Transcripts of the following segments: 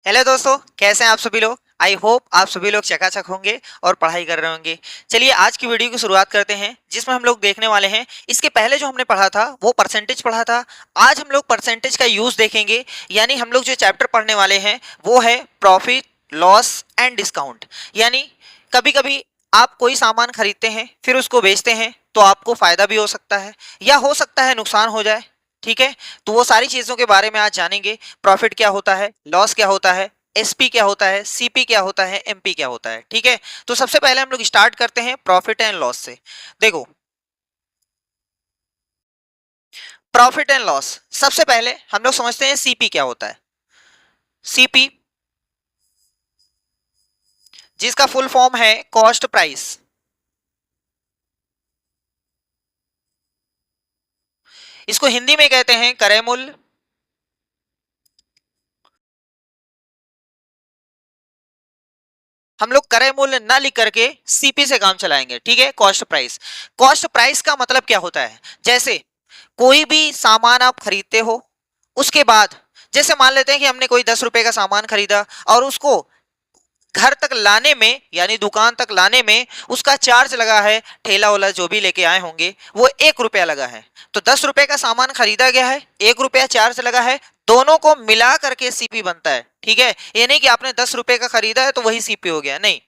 Hello दोस्तों, कैसे हैं आप सभी लोग। आई होप आप सभी लोग चकाचक होंगे और पढ़ाई कर रहे होंगे। चलिए आज की वीडियो की शुरुआत करते हैं, जिसमें हम लोग देखने वाले हैं। इसके पहले जो हमने पढ़ा था वो परसेंटेज पढ़ा था। आज हम लोग परसेंटेज का यूज देखेंगे। यानी हम लोग जो चैप्टर पढ़ने वाले हैं वो है प्रॉफिट, लॉस एंड डिस्काउंट। यानी कभी कभी आप कोई सामान खरीदते हैं, फिर उसको बेचते हैं, तो आपको फायदा भी हो सकता है या हो सकता है नुकसान हो जाए। ठीक है, तो वो सारी चीजों के बारे में आज जानेंगे। प्रॉफिट क्या होता है, लॉस क्या होता है, एसपी क्या होता है, सीपी क्या होता है, एमपी क्या होता है। ठीक है, तो सबसे पहले हम लोग स्टार्ट करते हैं प्रॉफिट एंड लॉस से। देखो, प्रॉफिट एंड लॉस सबसे पहले हम लोग समझते हैं सीपी क्या होता है। सीपी, जिसका फुल फॉर्म है कॉस्ट प्राइस। इसको हिंदी में कहते हैं क्रय मूल्य। हम लोग क्रय मूल्य ना लिख करके सीपी से काम चलाएंगे। ठीक है, कॉस्ट प्राइस। कॉस्ट प्राइस का मतलब क्या होता है, जैसे कोई भी सामान आप खरीदते हो, उसके बाद जैसे मान लेते हैं कि हमने कोई 10 रुपए का सामान खरीदा और उसको घर तक लाने में यानी दुकान तक लाने में उसका चार्ज लगा है, ठेला वाला जो भी लेके आए होंगे वो 1 रुपया लगा है। तो 10 रुपए का सामान खरीदा गया है, 1 रुपया चार्ज लगा है, दोनों को मिला करके सीपी बनता है। ठीक है, ये नहीं कि आपने 10 रुपए का खरीदा है तो वही सीपी हो गया, नहीं।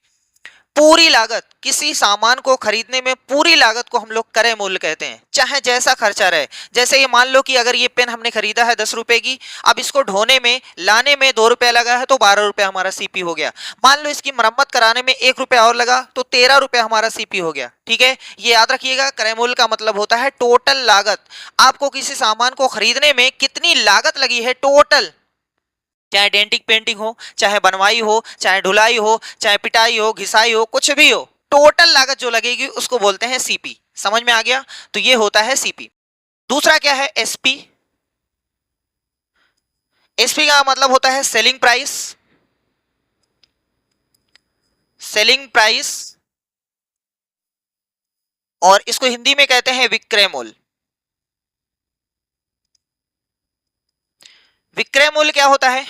पूरी लागत, किसी सामान को खरीदने में पूरी लागत को हम लोग क्रय मूल्य कहते हैं, चाहे जैसा खर्चा रहे। जैसे ये मान लो कि अगर ये पेन हमने खरीदा है 10 रुपए की, अब इसको ढोने में लाने में 2 रुपया लगा है तो 12 रुपया हमारा सीपी हो गया। मान लो इसकी मरम्मत कराने में 1 रुपया और लगा तो 13 रुपया हमारा सीपी हो गया। ठीक है, ये याद रखिएगा, क्रय मूल्य का मतलब होता है टोटल लागत। आपको किसी सामान को खरीदने में कितनी लागत लगी है टोटल, चाहे डेंटिंग पेंटिंग हो, चाहे बनवाई हो, चाहे ढुलाई हो, चाहे पिटाई हो, घिसाई हो, कुछ भी हो, टोटल लागत जो लगेगी उसको बोलते हैं सीपी। समझ में आ गया, तो ये होता है सीपी। दूसरा क्या है, एसपी। एसपी का मतलब होता है सेलिंग प्राइस। सेलिंग प्राइस, और इसको हिंदी में कहते हैं विक्रय मूल्य। विक्रय मूल्य क्या होता है,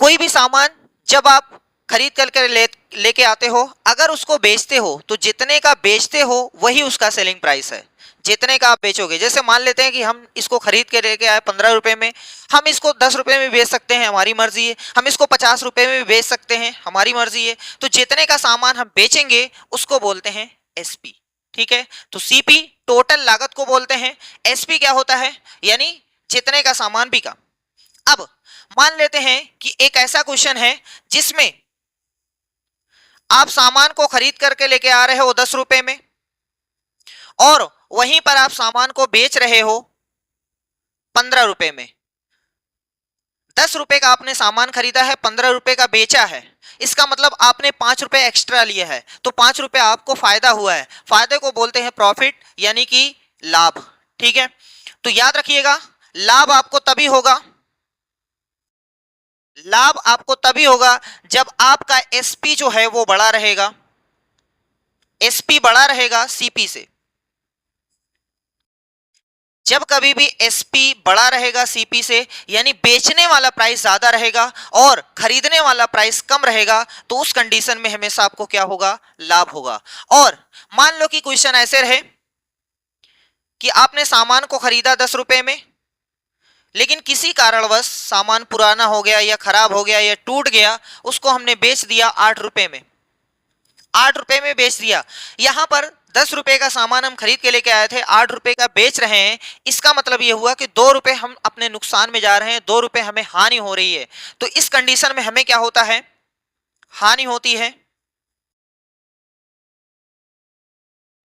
कोई भी सामान जब आप खरीद कर लेके आते हो, अगर उसको बेचते हो तो जितने का बेचते हो वही उसका सेलिंग प्राइस है। जितने का आप बेचोगे, जैसे मान लेते हैं कि हम इसको खरीद के लेके आए 15 रुपए में, हम इसको 10 रुपए में बेच सकते हैं, हमारी मर्जी है। हम इसको 50 रुपए में भी बेच सकते हैं, हमारी मर्जी है। तो जितने का सामान हम बेचेंगे उसको बोलते हैं एसपी। ठीक है, तो सीपी टोटल लागत को बोलते हैं। एसपी क्या होता है, यानी जितने का सामान बिका। अब मान लेते हैं कि एक ऐसा क्वेश्चन है जिसमें आप सामान को खरीद करके लेके आ रहे हो 10 रुपए में, और वहीं पर आप सामान को बेच रहे हो 15 रुपए में। 10 रुपए का आपने सामान खरीदा है, 15 रुपए का बेचा है। इसका मतलब आपने 5 रुपए एक्स्ट्रा लिए हैं, तो 5 रुपए आपको फायदा हुआ है। फायदे को बोलते हैं प्रॉफिट, यानी कि लाभ। ठीक है, तो याद रखिएगा, लाभ आपको तभी होगा, लाभ आपको तभी होगा जब आपका एसपी जो है वो बड़ा रहेगा। एसपी बड़ा रहेगा सीपी से। जब कभी भी एसपी बड़ा रहेगा सीपी से, यानी बेचने वाला प्राइस ज्यादा रहेगा और खरीदने वाला प्राइस कम रहेगा, तो उस कंडीशन में हमेशा आपको क्या होगा, लाभ होगा। और मान लो कि क्वेश्चन ऐसे रहे कि आपने सामान को खरीदा 10 रुपए में, लेकिन किसी कारणवश सामान पुराना हो गया या खराब हो गया या टूट गया, उसको हमने बेच दिया 8 रुपए में। 8 रुपए में बेच दिया। यहां पर 10 रुपए का सामान हम खरीद के लेके आए थे, 8 रुपए का बेच रहे हैं। इसका मतलब यह हुआ कि 2 रुपए हम अपने नुकसान में जा रहे हैं, 2 रुपए हमें हानि हो रही है। तो इस कंडीशन में हमें क्या होता है, हानि होती है।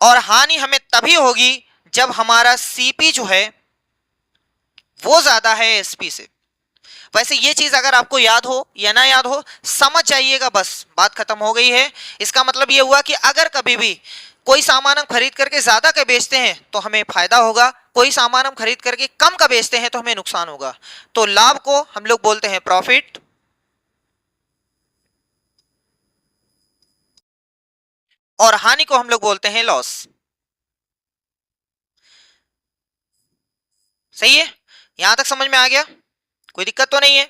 और हानि हमें तभी होगी जब हमारा सीपी जो है वो ज्यादा है एसपी से। वैसे ये चीज अगर आपको याद हो या ना याद हो, समझ जाइएगा, बस बात खत्म हो गई है। इसका मतलब ये हुआ कि अगर कभी भी कोई सामान हम खरीद करके ज्यादा का बेचते हैं तो हमें फायदा होगा, कोई सामान हम खरीद करके कम का बेचते हैं तो हमें नुकसान होगा। तो लाभ को हम लोग बोलते हैं प्रॉफिट, और हानि को हम लोग बोलते हैं लॉस। सही है, यहां तक समझ में आ गया, कोई दिक्कत तो नहीं है।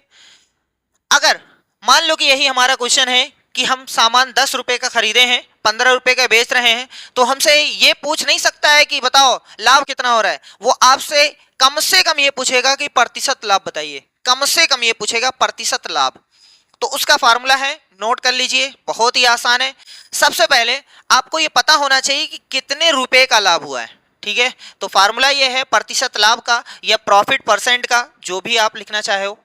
अगर मान लो कि यही हमारा क्वेश्चन है कि हम सामान 10 रुपए का खरीदे हैं, 15 रुपए का बेच रहे हैं, तो हमसे ये पूछ नहीं सकता है कि बताओ लाभ कितना हो रहा है। वो आपसे से कम ये पूछेगा कि प्रतिशत लाभ बताइए, कम से कम ये पूछेगा प्रतिशत लाभ। तो उसका फार्मूला है, नोट कर लीजिए, बहुत ही आसान है। सबसे पहले आपको ये पता होना चाहिए कि कितने रुपए का लाभ हुआ है, ठीक है। तो फार्मूला ये है प्रतिशत लाभ का या प्रॉफिट परसेंट का, जो भी आप लिखना चाहे हो,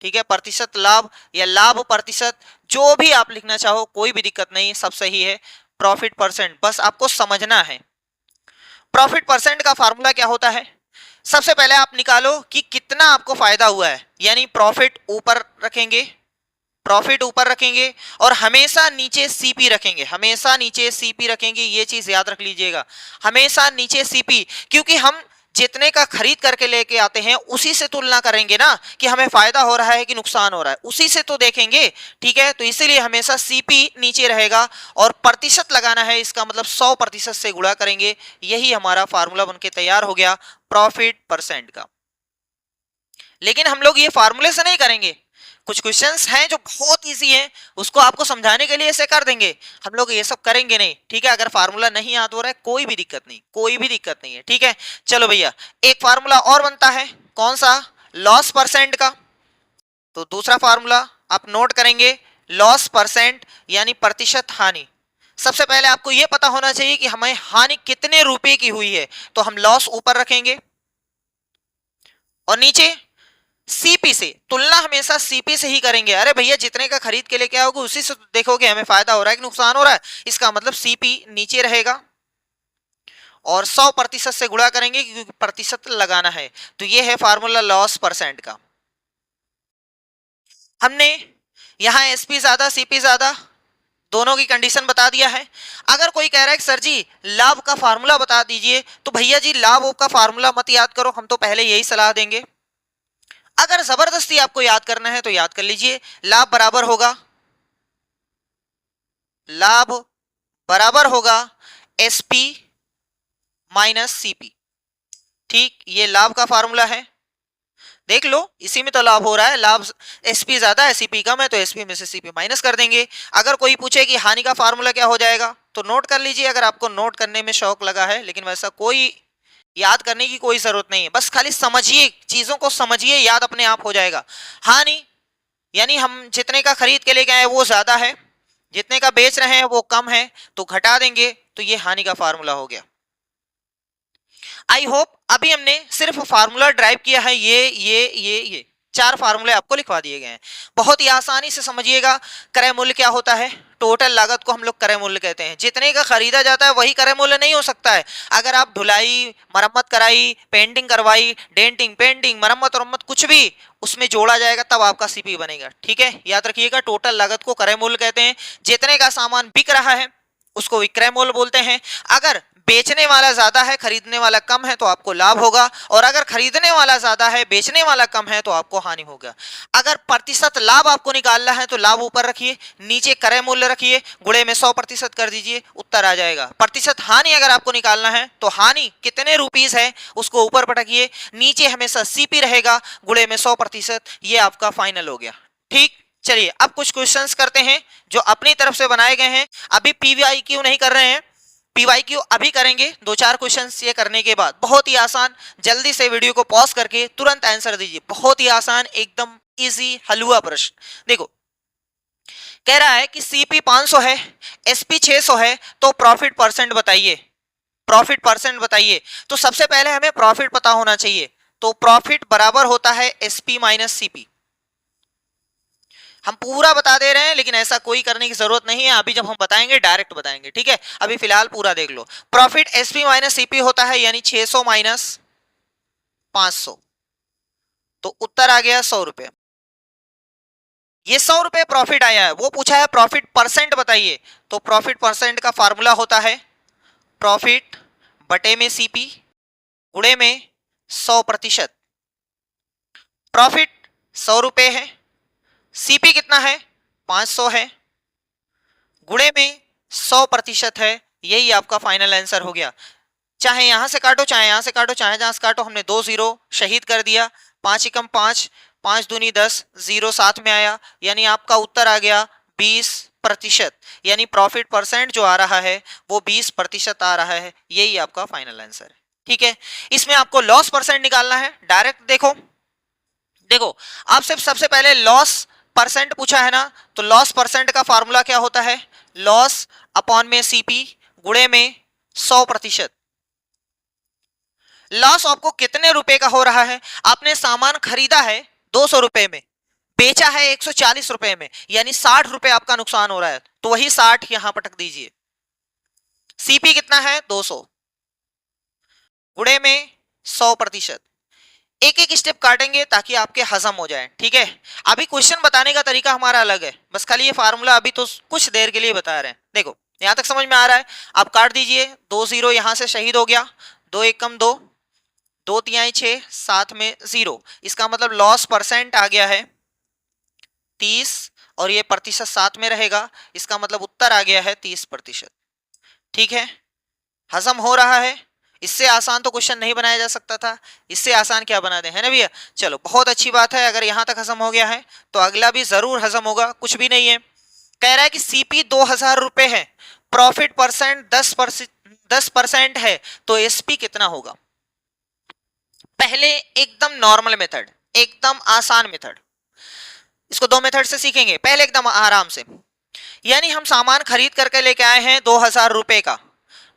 ठीक है। प्रतिशत लाभ या लाभ प्रतिशत, जो भी आप लिखना चाहो, कोई भी दिक्कत नहीं, सब सही है। प्रॉफिट परसेंट बस आपको समझना है। प्रॉफिट परसेंट का फार्मूला क्या होता है, सबसे पहले आप निकालो कि कितना आपको फायदा हुआ है, यानी प्रॉफिट ऊपर रखेंगे, प्रॉफिट ऊपर रखेंगे और हमेशा नीचे सीपी रखेंगे, हमेशा नीचे सीपी रखेंगे। ये चीज याद रख लीजिएगा, हमेशा नीचे सीपी, क्योंकि हम जितने का खरीद करके लेके आते हैं उसी से तुलना करेंगे ना कि हमें फायदा हो रहा है कि नुकसान हो रहा है, उसी से तो देखेंगे, ठीक है। तो इसीलिए हमेशा सीपी नीचे रहेगा और प्रतिशत लगाना है, इसका मतलब 100% से गुणा करेंगे। यही हमारा फार्मूला बनके तैयार हो गया प्रॉफिट परसेंट का। लेकिन हम लोग ये फार्मूले से नहीं करेंगे, कुछ क्वेश्चंस हैं जो बहुत इजी हैं, उसको आपको समझाने के लिए ऐसे कर देंगे, हम लोग ये सब करेंगे नहीं, ठीक है। अगर फार्मूला नहीं याद हो रहा है कोई भी दिक्कत नहीं, कोई भी दिक्कत नहीं है, ठीक है। चलो भैया, एक फार्मूला और बनता है, कौन सा, लॉस परसेंट का। तो दूसरा फार्मूला आप नोट करेंगे, लॉस परसेंट यानी प्रतिशत हानि। सबसे पहले आपको यह पता होना चाहिए कि हमें हानि कितने रुपए की हुई है, तो हम लॉस ऊपर रखेंगे और नीचे सीपी से तुलना हमेशा सीपी से ही करेंगे। अरे भैया जितने का खरीद के लेके आओगे उसी से देखोगे हमें फायदा हो रहा है कि नुकसान हो रहा है, इसका मतलब सीपी नीचे रहेगा और 100% से गुणा करेंगे क्योंकि प्रतिशत लगाना है। तो ये है फार्मूला लॉस परसेंट का। हमने यहां एसपी ज्यादा सीपी ज्यादा दोनों की कंडीशन बता दिया है। अगर कोई कह रहा है कि सर जी लाभ का फार्मूला बता दीजिए, तो भैया जी लाभ का फार्मूला मत याद करो, हम तो पहले यही सलाह देंगे। अगर जबरदस्ती आपको याद करना है तो याद कर लीजिए, लाभ बराबर होगा एसपी माइनस सीपी, ठीक। ये लाभ का फार्मूला है, देख लो इसी में तो लाभ हो रहा है, लाभ एसपी ज्यादा है सीपी कम है, तो एसपी में से सीपी माइनस कर देंगे। अगर कोई पूछे कि हानि का फार्मूला क्या हो जाएगा, तो नोट कर लीजिए, अगर आपको नोट करने में शौक लगा है, लेकिन वैसा कोई याद करने की कोई जरूरत नहीं है, बस खाली समझिए, चीजों को समझिए, याद अपने आप हो जाएगा। हानि यानी हम जितने का खरीद के लेके आए वो ज्यादा है, जितने का बेच रहे हैं वो कम है, तो घटा देंगे, तो ये हानि का फार्मूला हो गया। आई होप अभी हमने सिर्फ फार्मूला ड्राइव किया है, ये 4 फार्मूले आपको लिखवा दिए गए हैं, बहुत ही आसानी से समझिएगा। क्रय मूल्य क्या होता है, टोटल लागत को हम लोग क्रय मूल्य कहते हैं। जितने का खरीदा जाता है वही क्रय मूल्य नहीं हो सकता है। अगर आप धुलाई, मरम्मत कराई, पेंटिंग करवाई, डेंटिंग, पेंटिंग, मरम्मत कुछ भी उसमें जोड़ा जाएगा तब आपका सीपी बनेगा, ठीक है। याद रखिएगा, टोटल लागत को क्रय मूल्य कहते हैं। जितने का सामान बिक रहा है उसको विक्रय मूल्य बोलते हैं। अगर बेचने वाला ज्यादा है खरीदने वाला कम है तो आपको लाभ होगा, और अगर खरीदने वाला ज्यादा है बेचने वाला कम है तो आपको हानि होगा। अगर प्रतिशत लाभ आपको निकालना है तो लाभ ऊपर रखिए, नीचे क्रय मूल्य रखिए, गुणे में 100% कर दीजिए, उत्तर आ जाएगा। प्रतिशत हानि अगर आपको निकालना है तो हानि कितने रुपीस है उसको ऊपर पटकिए, नीचे हमेशा सीपी रहेगा, गुणे में 100%, ये आपका फाइनल हो गया, ठीक। चलिए अब कुछ क्वेश्चंस करते हैं जो अपनी तरफ से बनाए गए हैं। अभी पीवाईक्यू नहीं कर रहे हैं, पीवाईक्यू अभी करेंगे, 2-4 क्वेश्चंस ये करने के बाद। बहुत ही आसान, जल्दी से वीडियो को पॉज करके तुरंत आंसर दीजिए, बहुत ही आसान, एकदम इजी हलवा प्रश्न। देखो कह रहा है कि सीपी 500 है, एसपी 600 है, तो प्रॉफिट परसेंट बताइए, प्रॉफिट परसेंट बताइए। तो सबसे पहले हमें प्रॉफिट पता होना चाहिए, तो प्रॉफिट बराबर होता है एसपी माइनस सीपी। हम पूरा बता दे रहे हैं लेकिन ऐसा कोई करने की जरूरत नहीं है, अभी जब हम बताएंगे डायरेक्ट बताएंगे, ठीक है। अभी फिलहाल पूरा देख लो। प्रॉफिट एसपी माइनस सीपी होता है यानी 600 माइनस 500, तो उत्तर आ गया 100 रुपए। ये 100 रुपए प्रॉफिट आया है, वो पूछा है प्रॉफिट परसेंट बताइए, तो प्रॉफिट परसेंट का फार्मूला होता है प्रॉफिट बटे में सीपी गुणे में 100%। प्रॉफिट 100 रुपए है, सीपी कितना है 500 है, गुणे में 100% है, यही आपका फाइनल आंसर हो गया। चाहे यहां से काटो चाहे यहां से काटो चाहे जहां से काटो, हमने 2 0 शहीद कर दिया, 5 एकम 5, 5 दूनी 10, 0 साथ में आया, यानी आपका उत्तर आ गया 20%, यानी प्रॉफिट परसेंट जो आ रहा है वो 20% आ रहा है। यही आपका फाइनल आंसर है। ठीक है, इसमें आपको लॉस परसेंट निकालना है। डायरेक्ट देखो देखो आपसे सबसे पहले लॉस परसेंट पूछा है ना, तो लॉस परसेंट का फॉर्मूला क्या होता है, लॉस अपॉन में सीपी गुणे में 100%। लॉस आपको कितने रुपए का हो रहा है, आपने सामान खरीदा है 200 रुपए में, बेचा है 140 रुपए में, यानी 60 रुपए आपका नुकसान हो रहा है, तो वही 60 यहां पटक दीजिए। सीपी कितना है 200 गुणे में 100%। एक एक स्टेप काटेंगे ताकि आपके हजम हो जाए। ठीक है, अभी क्वेश्चन बताने का तरीका हमारा अलग है, बस खाली ये फार्मूला अभी तो कुछ देर के लिए बता रहे हैं। देखो यहां तक समझ में आ रहा है, आप काट दीजिए, 2 0 यहां से शहीद हो गया, 2 1 कम 2, 2 3 6, साथ में 0, इसका मतलब लॉस परसेंट आ गया है 30, और ये प्रतिशत साथ में रहेगा, इसका मतलब उत्तर आ गया है 30%। ठीक है, हजम हो रहा है। इससे आसान तो क्वेश्चन नहीं बनाया जा सकता था, इससे आसान क्या बना दे, है ना भैया। चलो बहुत अच्छी बात है, अगर यहां तक हजम हो गया है तो अगला भी जरूर हजम होगा, कुछ भी नहीं है। कह रहा है कि सीपी 2000 रुपए है, प्रॉफिट परसेंट 10% है, तो एसपी कितना होगा। पहले एकदम नॉर्मल मेथड, एकदम आसान मेथड, इसको दो मेथड से सीखेंगे। पहले एकदम आराम से, यानी हम सामान खरीद करके लेके आए हैं 2000 रुपए का,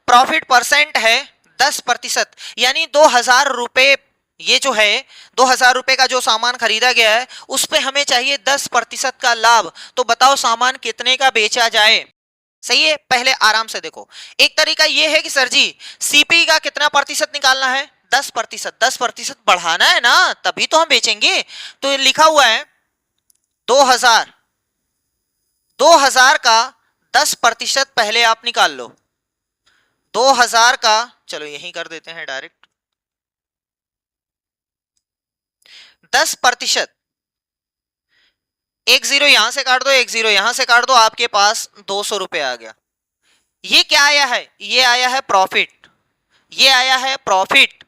प्रॉफिट परसेंट है 10%, यानी 2000 रुपए, ये जो है 2000 रुपए का जो सामान खरीदा गया है उस पे हमें चाहिए 10% का लाभ, तो बताओ सामान कितने का बेचा जाए। सही है, पहले आराम से देखो। एक तरीका ये है कि सर जी सीपी का कितना प्रतिशत निकालना है, 10%, 10% बढ़ाना है ना, तभी तो हम बेचेंगे। तो लिखा हुआ है 2000, 2000 का 10% पहले आप निकाल लो, 2000 का, चलो यही कर देते हैं डायरेक्ट, 10%, एक जीरो यहां से काट दो, एक जीरो यहां से काट दो, आपके पास 200 रुपए आ गया। ये क्या आया है, ये आया है प्रॉफिट, ये आया है प्रॉफिट।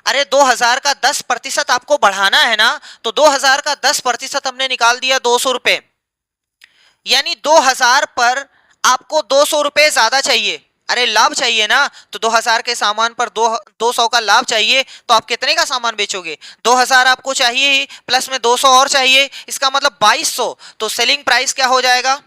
अरे 2000 का 10% आपको बढ़ाना है ना, तो 2000 का 10% हमने निकाल दिया 200 रुपए, यानी 2000 पर आपको 200 रुपए ज्यादा चाहिए। अरे लाभ चाहिए ना, तो 2000 के सामान पर 200 का लाभ चाहिए, तो आप कितने का सामान बेचोगे, 2000 आपको चाहिए ही, प्लस में 200 और चाहिए, इसका मतलब 2200। तो सेलिंग प्राइस क्या हो जाएगा,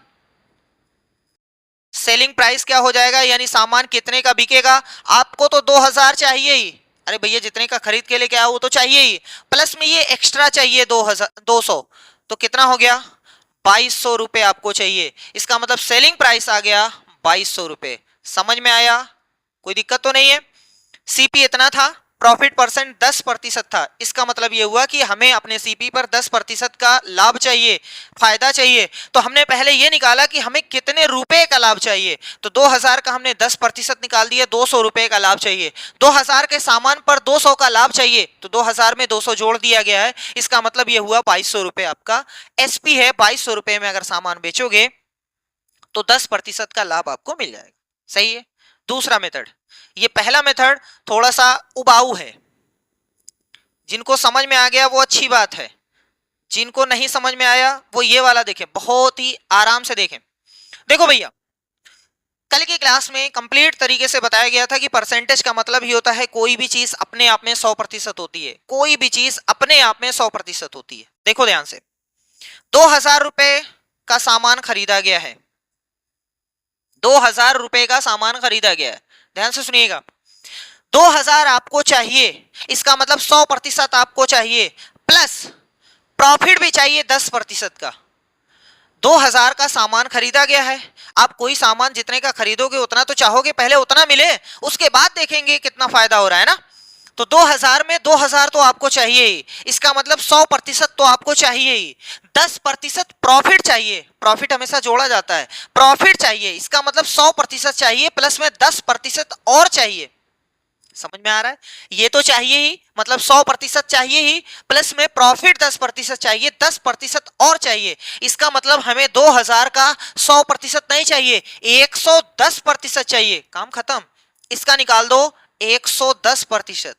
सेलिंग प्राइस क्या हो जाएगा, यानी सामान कितने का बिकेगा। आपको तो 2000 चाहिए ही, अरे भैया जितने का खरीद के लेके आओ वो तो चाहिए ही, प्लस में ये एक्स्ट्रा चाहिए 200, तो कितना हो गया 2200 रुपए आपको चाहिए, इसका मतलब सेलिंग प्राइस आ गया 2200 रुपए। समझ में आया, कोई दिक्कत तो नहीं है। सीपी इतना था, प्रॉफिट परसेंट 10% था, इसका मतलब यह हुआ कि हमें अपने सीपी पर 10% का लाभ चाहिए, फायदा चाहिए। तो हमने पहले यह निकाला कि हमें कितने रुपए का लाभ चाहिए, तो 2000 का हमने 10% निकाल दिया, 200 रुपए का लाभ चाहिए। 2000 के सामान पर 200 का लाभ चाहिए, तो 2000 में 200 जोड़ दिया गया है, इसका मतलब यह हुआ 2200 रुपए आपका एसपी है। 2200 रुपए में अगर सामान बेचोगे तो 10% का लाभ आपको मिल जाएगा। सही है। दूसरा मेथड, ये पहला मेथड थोड़ा सा उबाऊ है, जिनको समझ में आ गया वो अच्छी बात है, जिनको नहीं समझ में आया वो ये वाला देखें, बहुत ही आराम से देखें। देखो भैया, कल की क्लास में कंप्लीट तरीके से बताया गया था कि परसेंटेज का मतलब ही होता है कोई भी चीज अपने आप में 100% होती है, कोई भी चीज अपने आप में 100% होती है। देखो ध्यान से, 2000 रुपए का सामान खरीदा गया है, 2000 रुपए का सामान खरीदा गया है, ध्यान से सुनिएगा। 2000 आपको चाहिए, इसका मतलब 100% आपको चाहिए, प्लस प्रॉफिट भी चाहिए 10% का। 2000 का सामान खरीदा गया है, आप कोई सामान जितने का खरीदोगे उतना तो चाहोगे पहले उतना मिले, उसके बाद देखेंगे कितना फायदा हो रहा है ना। तो 2000 में 2000 तो आपको चाहिए ही, इसका मतलब 100% तो आपको चाहिए ही, 10% प्रॉफिट चाहिए, प्रॉफिट हमेशा जोड़ा जाता है, प्रॉफिट चाहिए, इसका मतलब 100% चाहिए, प्लस में 10% और चाहिए। समझ में आ रहा है, ये तो चाहिए ही, मतलब 100% चाहिए ही, प्लस में प्रॉफिट 10% चाहिए, 10% और चाहिए, इसका मतलब हमें 2000 का 100% नहीं चाहिए, 110% चाहिए। काम खत्म, इसका निकाल दो 110%।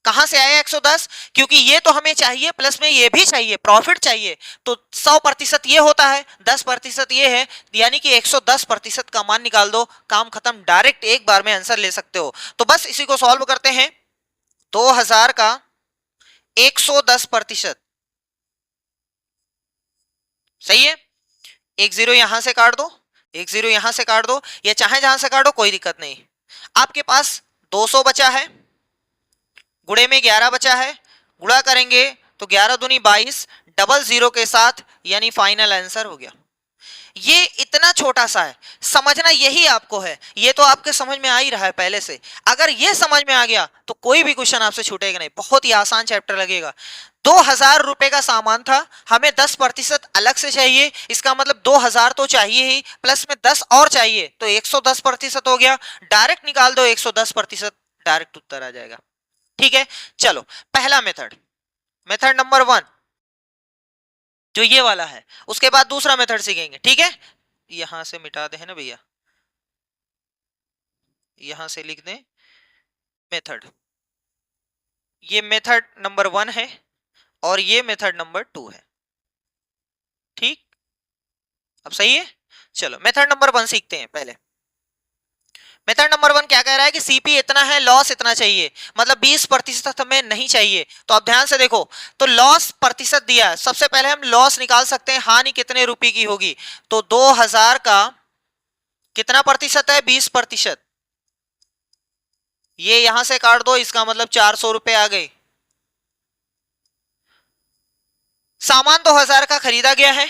कहां से आया 110? क्योंकि ये तो हमें चाहिए, प्लस में ये भी चाहिए, प्रॉफिट चाहिए, तो 100% ये होता है, 10% ये है, यानी कि 110% का मान निकाल दो, काम खत्म, डायरेक्ट एक बार में आंसर ले सकते हो। तो बस इसी को सॉल्व करते हैं। 2000 का 110%, सही है। एक जीरो यहां से काट दो, एक जीरो यहां से काट दो, या चाहे जहां से काटो कोई दिक्कत नहीं। आपके पास 200 बचा है, गुणे में 11 बचा है, गुणा करेंगे तो 11 दूनी 22, डबल जीरो के साथ, यानी फाइनल आंसर हो गया। ये इतना छोटा सा है, समझना यही आपको है, ये तो आपके समझ में आ ही रहा है पहले से। अगर ये समझ में आ गया तो कोई भी क्वेश्चन आपसे छूटेगा नहीं, बहुत ही आसान चैप्टर लगेगा। 2000 रुपए का सामान था, हमें 10% अलग से चाहिए, इसका मतलब 2000 तो चाहिए ही, प्लस में 10 और चाहिए, तो 110% हो गया। डायरेक्ट निकाल दो 110%, डायरेक्ट उत्तर आ जाएगा। ठीक है, चलो पहला मेथड, मेथड नंबर 1 जो ये वाला है, उसके बाद दूसरा मेथड सीखेंगे। ठीक है, यहां से मिटा दे है ना भैया, यहां से लिख दें मेथड। ये मेथड नंबर 1 है और ये मेथड नंबर 2 है। ठीक, अब सही है। चलो मेथड नंबर 1 सीखते हैं पहले। मेथड नंबर 1 क्या कह रहा है कि सीपी इतना है, लॉस इतना चाहिए, मतलब 20% हमें नहीं चाहिए। तो आप ध्यान से देखो, तो लॉस प्रतिशत दिया है, सबसे पहले हम लॉस निकाल सकते हैं, हानि कितने रुपए की होगी। तो 2000 का कितना प्रतिशत है, 20%, ये यहां से काट दो, इसका मतलब 400 रुपए आ गए। सामान 2000 का खरीदा गया है,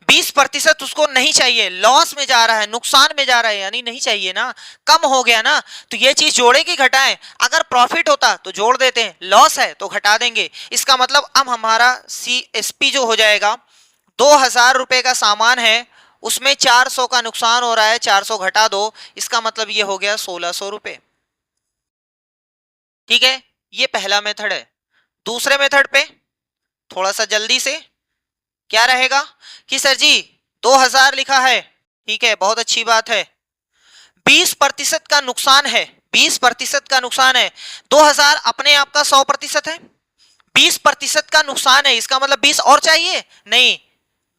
20% उसको नहीं चाहिए, लॉस में जा रहा है, नुकसान में जा रहा है, यानी नहीं चाहिए ना, कम हो गया ना। तो ये चीज जोड़े कि घटाएं, अगर प्रॉफिट होता तो जोड़ देते हैं, लॉस है तो घटा देंगे। इसका मतलब अब हमारा CSP जो हो जाएगा, 2000 रुपए का सामान है, उसमें 400 का नुकसान हो रहा है, 400 घटा दो, इसका मतलब ये हो गया 1600 रुपए। ठीक है, ये पहला मेथड है। दूसरे मेथड पे थोड़ा सा जल्दी से क्या रहेगा कि सर जी 2000 लिखा है, ठीक है, बहुत अच्छी बात है, 20% का नुकसान है, 20% का नुकसान है, 2000 अपने आप का 100% है, 20% का नुकसान है, इसका मतलब 20 और चाहिए, नहीं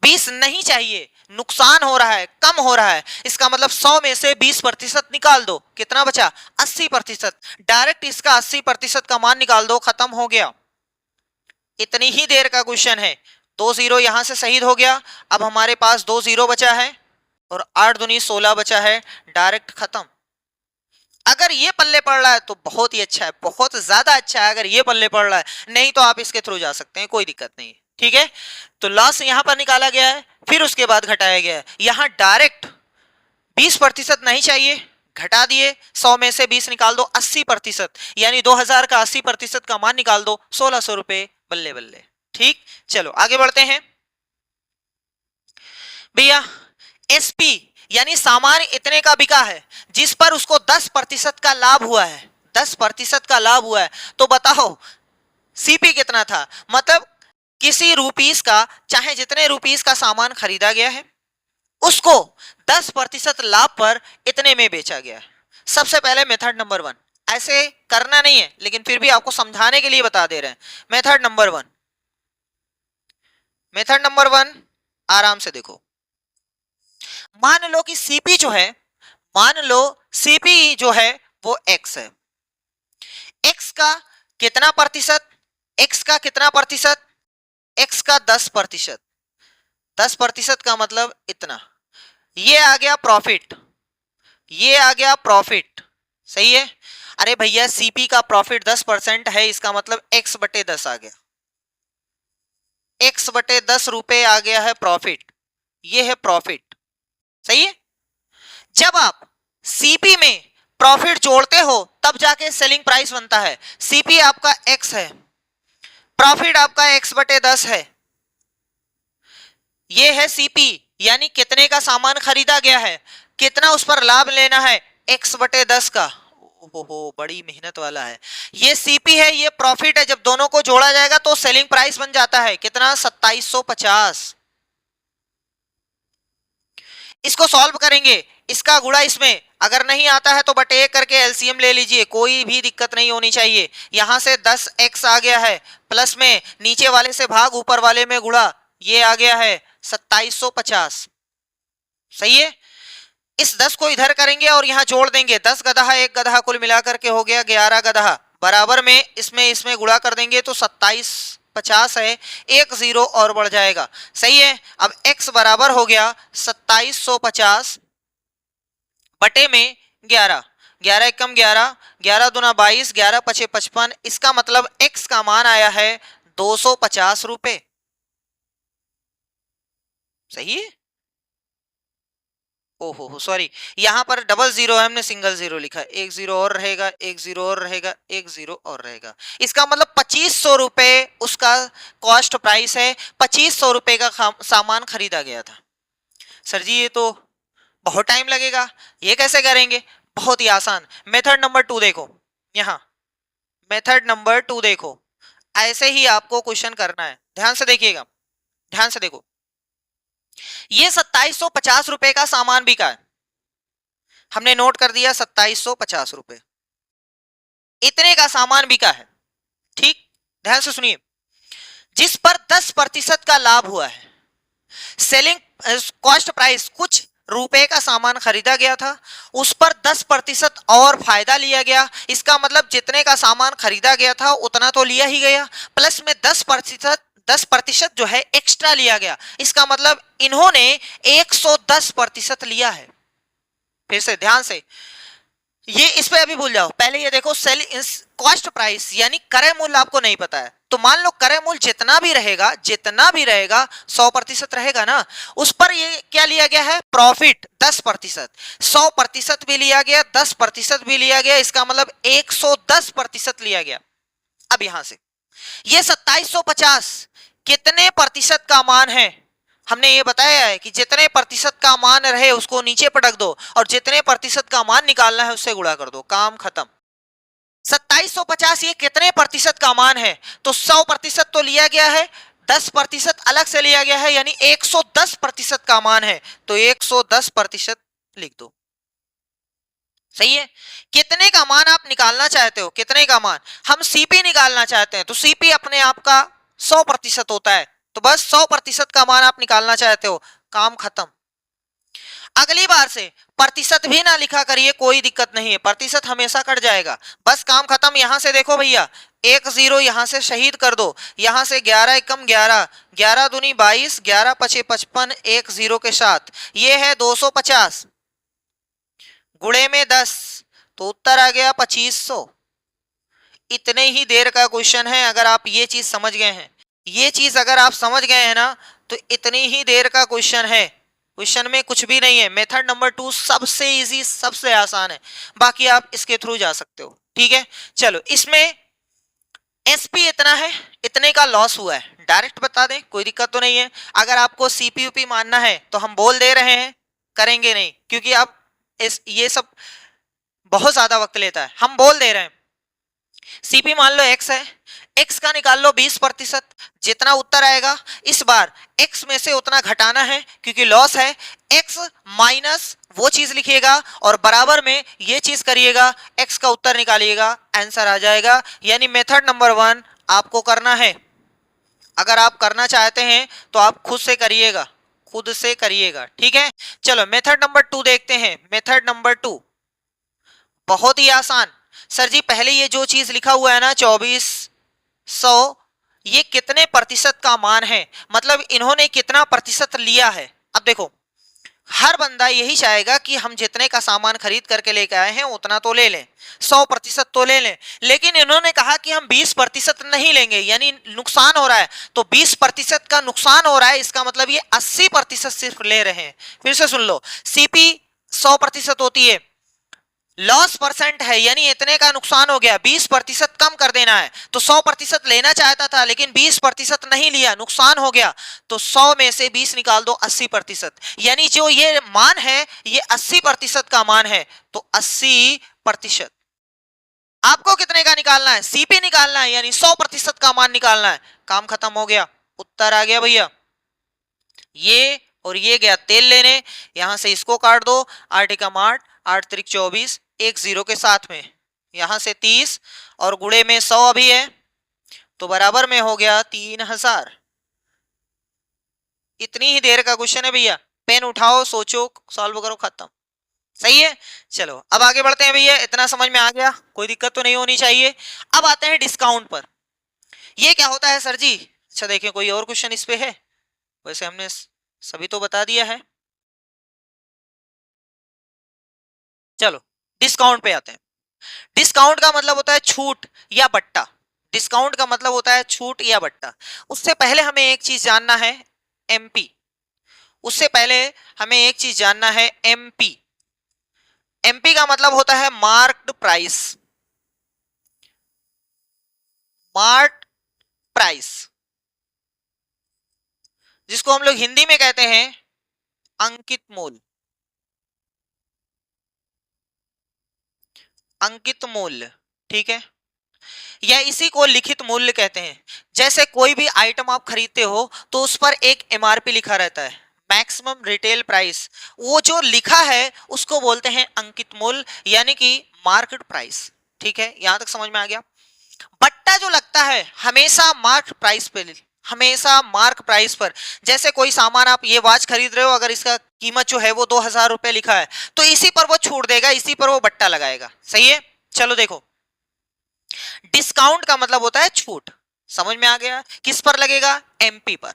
20 नहीं चाहिए, नुकसान हो रहा है, कम हो रहा है, इसका मतलब 100 में से 20% निकाल दो, कितना बचा, 80%, डायरेक्ट इसका 80% का मान निकाल दो, खत्म हो गया। इतनी ही देर का क्वेश्चन है। 2 जीरो यहां से शहीद हो गया, अब हमारे पास 2 जीरो बचा है और 8 दूनी 16 बचा है, डायरेक्ट खत्म। अगर ये पल्ले पड़ रहा है तो बहुत ही अच्छा है, बहुत ज्यादा अच्छा है, अगर ये पल्ले पड़ रहा है, नहीं तो आप इसके थ्रू जा सकते हैं, कोई दिक्कत नहीं। ठीक है, तो लॉस यहां पर निकाला गया है, फिर उसके बाद घटाया गया है, यहां डायरेक्ट 20% नहीं चाहिए, घटा दिए, 100 में से 20 निकाल दो, 80%, यानी 2000 का 80% का मान निकाल दो, 1600 रुपए, बल्ले बल्ले। ठीक, चलो आगे बढ़ते हैं भैया। एसपी यानी सामान इतने का बिका है, जिस पर उसको 10% का लाभ हुआ है, 10% का लाभ हुआ है, तो बताओ सीपी कितना था, मतलब किसी रुपीस का, चाहे जितने रुपीस का सामान खरीदा गया है, उसको 10% लाभ पर इतने में बेचा गया है। सबसे पहले मेथड नंबर 1, ऐसे करना नहीं है लेकिन फिर भी आपको समझाने के लिए बता दे रहे हैं। मेथड नंबर 1, मेथड नंबर 1 आराम से देखो, मान लो कि सीपी जो है, मान लो सीपी जो है वो एक्स है, एक्स का कितना प्रतिशत, एक्स का कितना प्रतिशत, एक्स का 10%, 10% का मतलब इतना, ये आ गया प्रॉफिट, ये आ गया प्रॉफिट, सही है। अरे भैया सीपी का प्रॉफिट 10% है, इसका मतलब एक्स बटे 10 आ गया, एक्स बटे 10 रुपए आ गया है प्रॉफिट, ये है प्रॉफिट, सही है। जब आप सीपी में प्रॉफिट जोड़ते हो तब जाके सेलिंग प्राइस बनता है। सीपी आपका एक्स है, प्रॉफिट आपका एक्स बटे 10 है, ये है सीपी, यानी कितने का सामान खरीदा गया है, कितना उस पर लाभ लेना है, एक्स बटे 10 का। ओहो बड़ी मेहनत वाला है। ये सीपी है, ये प्रॉफिट है, जब दोनों को जोड़ा जाएगा तो सेलिंग प्राइस बन जाता है कितना, 2750। इसको सॉल्व करेंगे, इसका गुणा इसमें, अगर नहीं आता है तो बटे 1 करके एलसीएम ले लीजिए, कोई भी दिक्कत नहीं होनी चाहिए। यहां से 10x आ गया है, प्लस में नीचे वाले से भाग ऊपर वाले में गुणा, ये आ गया है 2750। सही है। इस 10 को इधर करेंगे और यहां जोड़ देंगे, 10 गधा 1 गधा कुल मिलाकर के हो गया 11 गधा, बराबर में इसमें गुणा कर देंगे तो 2750 है, एक जीरो और बढ़ जाएगा। सही है। अब x बराबर हो गया 2750 बटे में 11, 11 एकम 11, 11 दूना 22, 11 पचे 55। इसका मतलब x का मान आया है 250 रुपए। सही है। ओहो सॉरी, यहां पर डबल जीरो है, हमने सिंगल जीरो लिखा है, एक जीरो और रहेगा, एक जीरो और रहेगा, एक जीरो और रहेगा। इसका मतलब 2500 रुपए उसका कॉस्ट प्राइस है, 2500 रुपए का सामान खरीदा गया था। सर जी ये तो बहुत टाइम लगेगा, ये कैसे करेंगे? बहुत ही आसान। मेथड नंबर 2 देखो, यहां मेथड नंबर 2 देखो, ऐसे ही आपको क्वेश्चन करना है, ध्यान से देखिएगा, ध्यान से देखो। ये 2750 रुपए का सामान बिका है, हमने नोट कर दिया 2750 रुपए, इतने का सामान बिका है। ठीक, ध्यान से सुनिए। जिस पर 10% का लाभ हुआ है, सेलिंग कॉस्ट प्राइस, कुछ रुपए का सामान खरीदा गया था, उस पर 10% और फायदा लिया गया। इसका मतलब जितने का सामान खरीदा गया था उतना तो लिया ही गया, प्लस में 10% जो है एक्स्ट्रा लिया गया। इसका मतलब इन्होंने 110% लिया है। फिर से ध्यान से, ये इस पे अभी भूल जाओ, पहले ये देखो सेलिंग कॉस्ट प्राइस यानी क्रय मूल्य आपको नहीं पता है, तो मान लो क्रय मूल्य जितना भी रहेगा 100% रहेगा ना, उस पर ये क्या लिया गया है? प्रॉफिट 10%, 100% भी लिया गया, 10% भी लिया गया, इसका मतलब 110% लिया गया। अब यहां से ये 2750 कितने प्रतिशत का मान है? हमने ये बताया है कि जितने प्रतिशत का मान रहे उसको नीचे पटक दो और जितने प्रतिशत का मान निकालना है उससे गुणा कर दो, काम खत्म। 2750 ये कितने प्रतिशत का मान है? तो 100% तो लिया गया है, 10% अलग से लिया गया है, यानी 110% का मान है, तो 110% लिख दो। सही है। कितने का मान आप निकालना चाहते हो? कितने का मान? हम सीपी निकालना चाहते हैं, तो सीपी अपने आप का 100% होता है, तो बस 100% का मान आप निकालना चाहते हो, काम खत्म। अगली बार से प्रतिशत भी ना लिखा करिए, कोई दिक्कत नहीं है, प्रतिशत हमेशा कट जाएगा, बस काम खत्म। यहां से देखो भैया, एक जीरो यहां से शहीद कर दो, यहां से 11 एकम 11, 11 दूनी 22, 11 पचे 55, एक जीरो के साथ ये है 250 गुणे में 10, तो उत्तर आ गया 2500। इतने ही देर का क्वेश्चन है, अगर आप ये चीज समझ गए हैं, ये चीज अगर आप समझ गए हैं ना, तो इतनी ही देर का क्वेश्चन है, क्वेश्चन में कुछ भी नहीं है। मेथड नंबर 2 सबसे इजी, सबसे आसान है, बाकी आप इसके थ्रू जा सकते हो। ठीक है, चलो इसमें एसपी इतना है, इतने का लॉस हुआ है, डायरेक्ट बता दें, कोई दिक्कत तो नहीं है। अगर आपको सीपीयूपी मानना है तो हम बोल दे रहे हैं, करेंगे नहीं, क्योंकि आप ये सब बहुत ज्यादा वक्त लेता है, हम बोल दे रहे हैं। सीपी मान लो x है, x का निकाल लो 20%, जितना उत्तर आएगा इस बार x में से उतना घटाना है, क्योंकि लॉस है। x माइनस वो चीज लिखिएगा और बराबर में ये चीज करिएगा, x का उत्तर निकालिएगा, आंसर आ जाएगा। यानी मेथड नंबर 1 आपको करना है। अगर आप करना चाहते हैं तो आप खुद से करिएगा, खुद से करिएगा। ठीक है, चलो मेथड नंबर 2 देखते हैं। मेथड नंबर 2 बहुत ही आसान। सर जी पहले ये जो चीज लिखा हुआ है ना 2400, ये कितने प्रतिशत का मान है, मतलब इन्होंने कितना प्रतिशत लिया है। अब देखो, हर बंदा यही चाहेगा कि हम जितने का सामान खरीद करके लेके आए हैं उतना तो ले लें, 100% तो ले लें, लेकिन इन्होंने कहा कि हम 20% नहीं लेंगे, यानी नुकसान हो रहा है, तो 20% का नुकसान हो रहा है, इसका मतलब ये 80% सिर्फ ले रहे हैं। फिर से सुन लो, सीपी 100% होती है, लॉस परसेंट है, यानी इतने का नुकसान हो गया, 20% कम कर देना है, तो 100% लेना चाहता था लेकिन 20% नहीं लिया, नुकसान हो गया, तो 100 में से 20 निकाल दो, 80%, यानी जो ये मान है ये 80% का मान है, तो 80%। आपको कितने का निकालना है? सीपी निकालना है, यानी 100% का मान निकालना है, काम खत्म हो गया, उत्तर आ गया भैया। ये और ये गया तेल लेने, यहां से इसको काट दो, आटे का मार्ट 8 त्रिक 24, एक 0 के साथ में यहां से 30 और गुणे में 100 अभी है, तो बराबर में हो गया 3000। इतनी ही देर का क्वेश्चन है भैया, पेन उठाओ, सोचो, सॉल्व करो, खत्म। सही है। चलो अब आगे बढ़ते हैं भैया, इतना समझ में आ गया, कोई दिक्कत तो नहीं होनी चाहिए। अब आते हैं डिस्काउंट पर। ये क्या होता है सर जी? अच्छा देखिए, कोई और क्वेश्चन इस पे है? वैसे हमने सभी तो बता दिया है। चलो डिस्काउंट पे आते हैं। डिस्काउंट का मतलब होता है छूट या बट्टा। डिस्काउंट का मतलब होता है छूट या बट्टा। उससे पहले हमें एक चीज जानना है, एमपी। उससे पहले हमें एक चीज जानना है, एमपी। एमपी का मतलब होता है मार्क्ड प्राइस। मार्क्ड प्राइस, जिसको हम लोग हिंदी में कहते हैं अंकित मूल्य। अंकित मूल्य, ठीक है, या इसी को लिखित मूल्य कहते हैं। जैसे कोई भी आइटम आप खरीदते हो तो उस पर एक एमआरपी लिखा रहता है, मैक्सिमम रिटेल प्राइस। वो जो लिखा है उसको बोलते हैं अंकित मूल्य, यानी कि मार्केट प्राइस। ठीक है, यहां तक समझ में आ गया। बट्टा जो लगता है हमेशा मार्क प्राइस पे, हमेशा मार्क प्राइस पर। जैसे कोई सामान आप ये वॉच खरीद रहे हो, अगर इसका कीमत जो है वो 2000 रुपए लिखा है, तो इसी पर वो छूट देगा, इसी पर वो बट्टा लगाएगा। सही है। चलो देखो, डिस्काउंट का मतलब होता है छूट। समझ में आ गया? किस पर लगेगा? एमपी पर।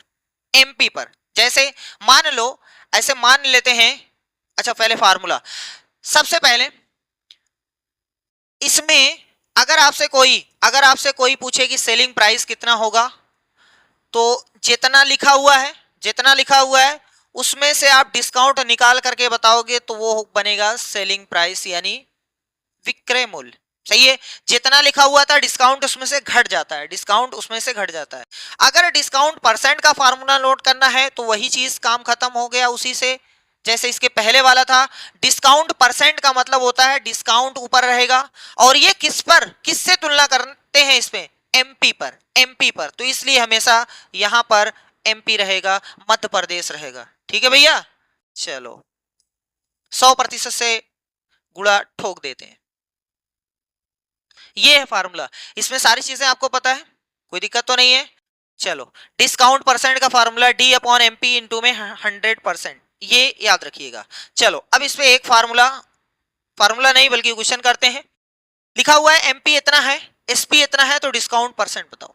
एमपी पर। जैसे मान लो, ऐसे मान लेते हैं, अच्छा पहले फार्मूला, सबसे पहले इसमें अगर आपसे कोई पूछे कि सेलिंग प्राइस कितना होगा, तो जितना लिखा हुआ है उसमें से आप डिस्काउंट निकाल करके बताओगे तो वो बनेगा सेलिंग प्राइस, यानी विक्रय मूल्य। सही है। जितना लिखा हुआ था डिस्काउंट उसमें से घट जाता है, डिस्काउंट उसमें से घट जाता है। अगर डिस्काउंट परसेंट का फार्मूला नोट करना है तो वही चीज, काम खत्म हो गया उसी से, जैसे इसके पहले वाला था। डिस्काउंट परसेंट का मतलब होता है डिस्काउंट ऊपर रहेगा, और ये किससे तुलना करते हैं इसमें? एमपी पर। एमपी पर, तो इसलिए हमेशा यहां पर एमपी रहेगा, मध्य प्रदेश रहेगा। ठीक है भैया। चलो 100% से गुणा ठोक देते हैं, ये है फार्मूला। इसमें सारी चीजें आपको पता है, कोई दिक्कत तो नहीं है। चलो, डिस्काउंट परसेंट का formula D upon MP into में 100%, ये याद रखिएगा। चलो अब इस पे एक फार्मूला नहीं बल्कि क्वेश्चन करते हैं। लिखा हुआ है एमपी इतना है, एसपी इतना है, तो डिस्काउंट परसेंट बताओ।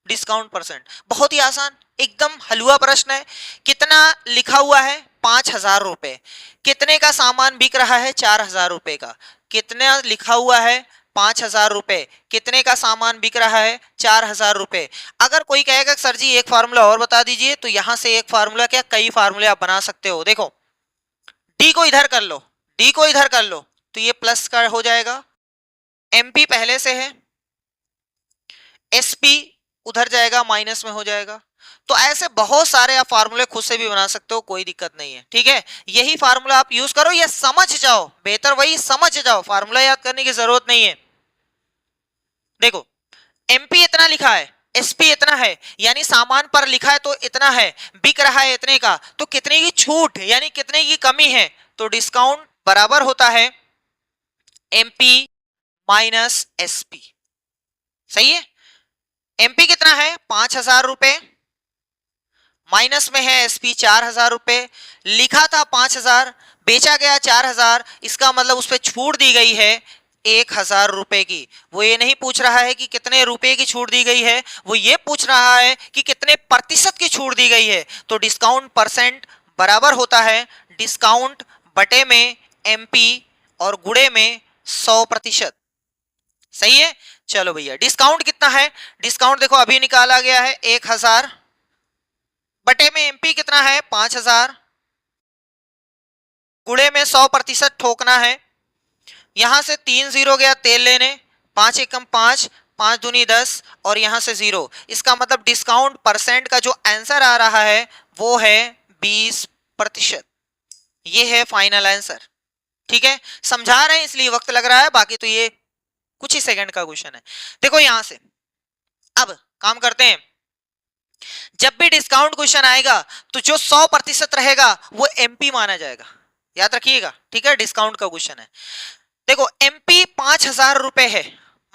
डिस्काउंट परसेंट बहुत ही आसान, एकदम हलवा प्रश्न है। कितना लिखा हुआ है? 5000 रुपए। कितने का सामान बिक रहा है? 4000 रुपए का। कितना लिखा हुआ है? 5000 रुपए। कितने का सामान बिक रहा है? 4000 रुपए। अगर कोई कहेगा सर जी एक फार्मूला और बता दीजिए, तो यहां से एक फार्मूला क्या, कई फार्मूले आप बना सकते हो। देखो, डी को इधर कर लो, डी को इधर कर लो, तो ये प्लस का हो जाएगा। एमपी पहले से है, एसपी उधर जाएगा, माइनस में हो जाएगा। तो ऐसे बहुत सारे आप फार्मूले खुद से भी बना सकते हो, कोई दिक्कत नहीं है। ठीक है, यही फार्मूला आप यूज करो, ये समझ जाओ, बेहतर वही समझ जाओ, फार्मूला याद करने की जरूरत नहीं है। देखो, एमपी इतना लिखा है, एसपी इतना है, यानी सामान पर लिखा है तो इतना है, बिक रहा है इतने का, तो कितने की छूट यानी कितने की कमी है, तो डिस्काउंट बराबर होता है एमपी माइनस एसपी। सही है। एमपी कितना है? 5000 रुपए, माइनस में है एसपी 4000 रुपए। लिखा था 5000, बेचा गया 4000, इसका मतलब उस पर छूट दी गई है 1000 रुपए की। वो ये नहीं पूछ रहा है कि कितने रुपए की छूट दी गई है, वो ये पूछ रहा है कि कितने प्रतिशत की छूट दी गई है। तो डिस्काउंट परसेंट बराबर होता है डिस्काउंट बटे में एमपी और गुणे में 100%। सही है। चलो भैया, डिस्काउंट कितना है? डिस्काउंट देखो अभी निकाला गया है 1000, बटे में एमपी कितना है? 5000, गुणे में 100% ठोकना है। यहां से 3 जीरो गया तेल लेने, 5 एकम 5, 5 दूनी 10, और यहां से 0। इसका मतलब डिस्काउंट परसेंट का जो आंसर आ रहा है वो है 20%। ये है फाइनल आंसर। ठीक है, समझा रहे हैं इसलिए वक्त लग रहा है, बाकी तो ये कुछ ही सेकंड का क्वेश्चन है। देखो यहां से अब काम करते हैं, जब भी डिस्काउंट क्वेश्चन आएगा तो जो 100% रहेगा वो एमपी माना जाएगा, याद रखिएगा, ठीक है, डिस्काउंट का क्वेश्चन है। देखो एमपी 5,000 रुपए है,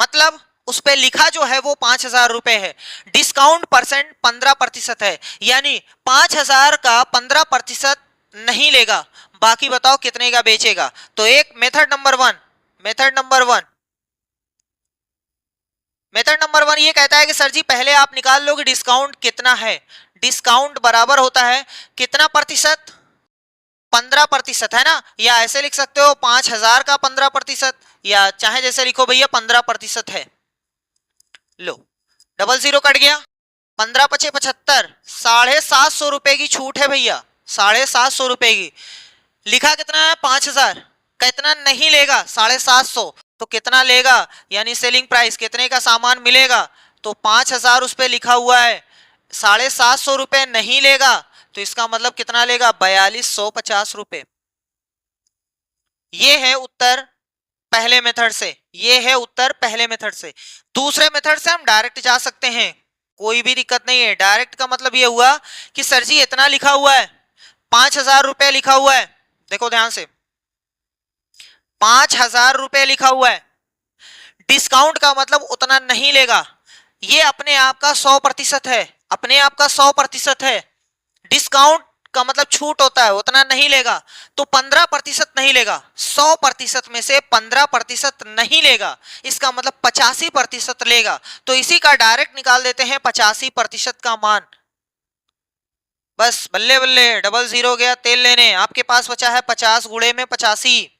मतलब उस पे लिखा जो है वो 5,000 रुपए है, डिस्काउंट परसेंट 15% है, यानी 5,000 का 15% नहीं लेगा, बाकी बताओ कितने का बेचेगा। तो एक method number one, method number one ये कहता है कि सर जी पहले आप निकाल लो कि डिस्काउंट कितना है। डिस्काउंट बराबर होता है कितना प्रतिशत, 15% है ना, या ऐसे लिख सकते हो 5,000 का 15%, या चाहे जैसे लिखो भैया 15% है। लो डबल जीरो कट गया, 15 पचे 75, 750 रुपए की छूट है भैया, 750 रुपए की। लिखा कितना है 5,000, कितना नहीं लेगा 750, तो कितना लेगा, यानी सेलिंग प्राइस कितने का सामान मिलेगा, तो 5,000 उस पे लिखा हुआ है, 750 रुपए नहीं लेगा, तो इसका मतलब कितना लेगा 4,250 रुपए। ये है उत्तर पहले मेथड से, ये है उत्तर पहले मेथड से। दूसरे मेथड से हम डायरेक्ट जा सकते हैं, कोई भी दिक्कत नहीं है। डायरेक्ट का मतलब ये हुआ कि सर जी इतना लिखा हुआ है, 5,000 रुपए लिखा हुआ है, देखो ध्यान से 5,000 रुपए लिखा हुआ है, डिस्काउंट का मतलब उतना नहीं लेगा, ये अपने आप का 100% है, अपने आप का 100% है, डिस्काउंट का मतलब छूट होता है, उतना नहीं लेगा, तो 15% नहीं लेगा, 100% में से 15% नहीं लेगा, इसका मतलब 85% लेगा, तो इसी का डायरेक्ट निकाल देते हैं 85% का मान। बस बल्ले बल्ले डबल जीरो गया तेल लेने, आपके पास बचा है 50 गुणे में 85,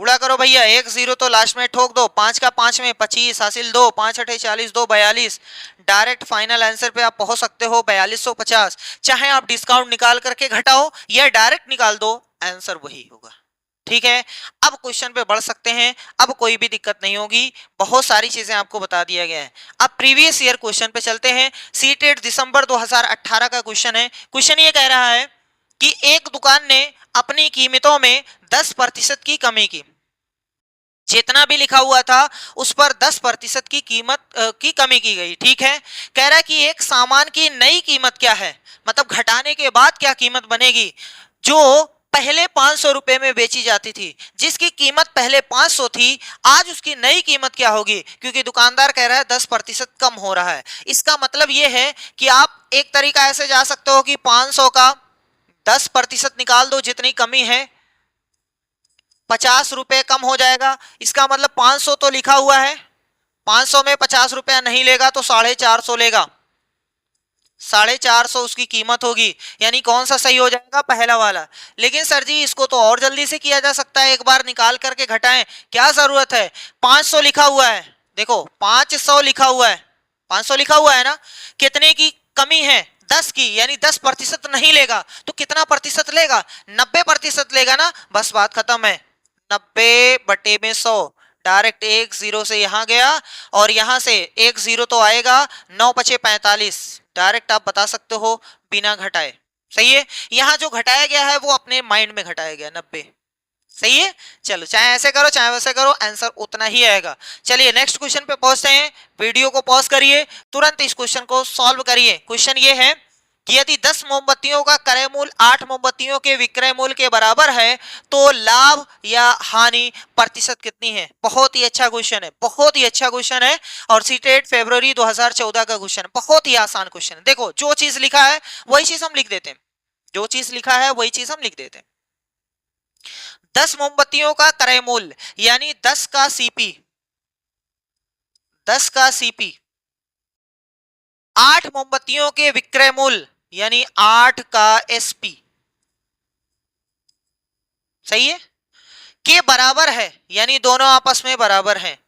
गुणा करो भैया, एक जीरो तो लास्ट में ठोक दो, 5 का 5 में 25 हासिल 2, 5 अठे 40, 2 42, डायरेक्ट फाइनल आंसर पे आप पहुंच सकते हो 4250। चाहे आप डिस्काउंट निकाल करके घटाओ या डायरेक्ट निकाल दो, आंसर वही होगा, ठीक है। अब क्वेश्चन पे बढ़ सकते हैं, अब कोई भी दिक्कत नहीं होगी, बहुत सारी चीजें आपको बता दिया गया है। अब प्रीवियस ईयर क्वेश्चन पे चलते हैं, सीटेट दिसंबर 2018 का क्वेश्चन है। क्वेश्चन ये कह रहा है कि एक दुकान ने अपनी कीमतों में 10% की कमी की, जितना भी लिखा हुआ था उस पर 10% की कीमत की कमी की गई, ठीक है। कह रहा है कि एक सामान की नई कीमत क्या है, मतलब घटाने के बाद क्या कीमत बनेगी, जो पहले 500 रुपए में बेची जाती थी, जिसकी कीमत पहले 500 थी, आज उसकी नई कीमत क्या होगी, क्योंकि दुकानदार कह रहा है 10% कम हो रहा है। इसका मतलब यह है कि आप एक तरीका ऐसे जा सकते हो कि 500 का 10% निकाल दो, जितनी कमी है 50 रुपए कम हो जाएगा, इसका मतलब 500 तो लिखा हुआ है, 500 में 50 रुपया नहीं लेगा तो 450 लेगा, 450 उसकी कीमत होगी, यानी कौन सा सही हो जाएगा, पहला वाला। लेकिन सर जी इसको तो और जल्दी से किया जा सकता है, एक बार निकाल करके घटाएं, क्या जरूरत है, 500 लिखा हुआ है, देखो 500 लिखा हुआ है, 500 लिखा हुआ है ना, कितने की कमी है 10 की, यानी 10% नहीं लेगा, तो कितना प्रतिशत लेगा, 90% लेगा ना, बस बात खत्म है, 90/100, डायरेक्ट एक जीरो से यहां गया और यहां से एक जीरो तो आएगा, 9 पचे 45, डायरेक्ट आप बता सकते हो बिना घटाए, सही है। यहां जो घटाया गया है वो अपने माइंड में घटाया गया 90, सही है। चलो चाहे ऐसे करो चाहे वैसे करो, आंसर उतना ही आएगा। चलिए नेक्स्ट क्वेश्चन पे पहुंचते हैं, वीडियो को पॉज करिए, तुरंत इस क्वेश्चन को सॉल्व करिए। क्वेश्चन ये है कि यदि 10 मोमबत्तियों का क्रय मूल्य 8 मोमबत्तियों के विक्रय मूल्य के बराबर है, तो लाभ या हानि प्रतिशत कितनी है। बहुत ही अच्छा क्वेश्चन है, बहुत ही अच्छा क्वेश्चन है, और सीटेट फरवरी 2014 का क्वेश्चन है, बहुत ही आसान क्वेश्चन है। देखो जो चीज लिखा है वही चीज हम लिख देते हैं, जो चीज लिखा है वही चीज हम लिख देते हैं। 10 मोमबत्तियों का क्रय मूल्य यानी 10 का सीपी, 10 का सीपी, 8 मोमबत्तियों के विक्रय मूल्य यानी 8 का एसपी, सही है, के बराबर है, यानी दोनों आपस में बराबर हैं।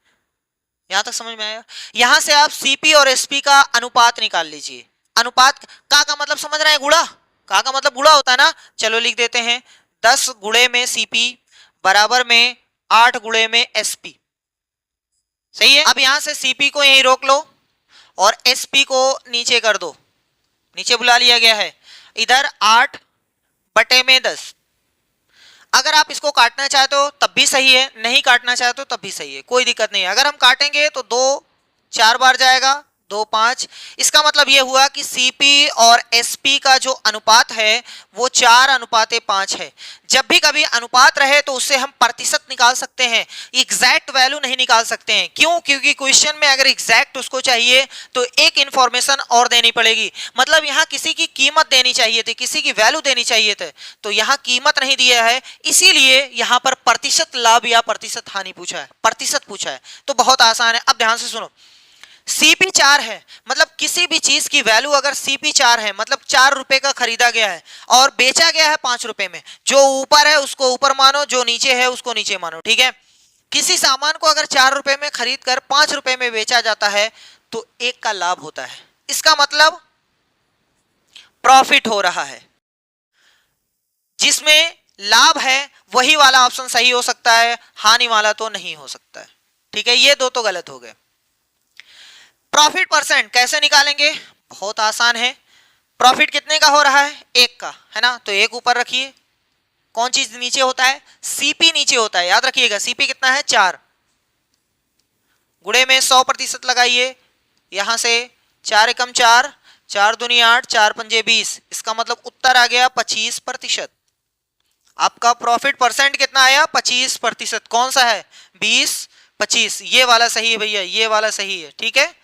यहां तक समझ में आया। यहां से आप सीपी और एसपी का अनुपात निकाल लीजिए। अनुपात का मतलब समझ रहे हैं, गुणा, का मतलब गुणा होता है ना, चलो लिख देते हैं 10 गुणे में सीपी बराबर में 8 गुणे में एसपी, सही है। अब यहां से सीपी को यहीं रोक लो और एसपी को नीचे कर दो, नीचे बुला लिया गया है, इधर 8/10। अगर आप इसको काटना चाहते हो तब भी सही है, नहीं काटना चाहते हो तब भी सही है, कोई दिक्कत नहीं है। अगर हम काटेंगे तो 2 4 बार जाएगा, 2.5। इसका मतलब ये हुआ कि सीपी और एसपी का जो अनुपात है वो 4:5 है। जब भी कभी अनुपात रहे तो उससे हम प्रतिशत निकाल सकते हैं, एग्जैक्ट वैल्यू नहीं निकाल सकते हैं। क्यों? क्योंकि क्वेश्चन में अगर एग्जैक्ट उसको चाहिए तो एक इंफॉर्मेशन और देनी पड़ेगी, मतलब यहाँ किसी की कीमत देनी चाहिए थी, किसी की वैल्यू देनी चाहिए थे, तो यहाँ कीमत नहीं दिया है, इसीलिए यहाँ पर प्रतिशत लाभ या प्रतिशत हानि पूछा है, प्रतिशत पूछा है। तो बहुत आसान है। अब ध्यान से सुनो, सीपी 4 है, मतलब किसी भी चीज की वैल्यू अगर सीपी 4 है, मतलब 4 रुपए का खरीदा गया है और बेचा गया है 5 रुपए में, जो ऊपर है उसको ऊपर मानो, जो नीचे है उसको नीचे मानो, ठीक है। किसी सामान को अगर 4 रुपए में खरीद कर 5 रुपए में बेचा जाता है तो एक का लाभ होता है, इसका मतलब प्रॉफिट हो रहा है। जिसमें लाभ है वही वाला ऑप्शन सही हो सकता है, हानि वाला तो नहीं हो सकता है, ठीक है। ये दो तो गलत हो गए। प्रॉफिट परसेंट कैसे निकालेंगे? बहुत आसान है। प्रॉफिट कितने का हो रहा है? 1 का, है ना, तो 1 ऊपर रखिए। कौन चीज नीचे होता है? सीपी नीचे होता है, याद रखिएगा। सीपी कितना है? 4, गुणे में 100% लगाइए, यहां से 4 एकम 4, 4 दूनी 8, 4 पंजे 20, इसका मतलब उत्तर आ गया 25%। आपका प्रॉफिट परसेंट कितना आया? 25%। कौन सा है? 20, 25, ये वाला सही है भैया, ये वाला सही है, ठीक है।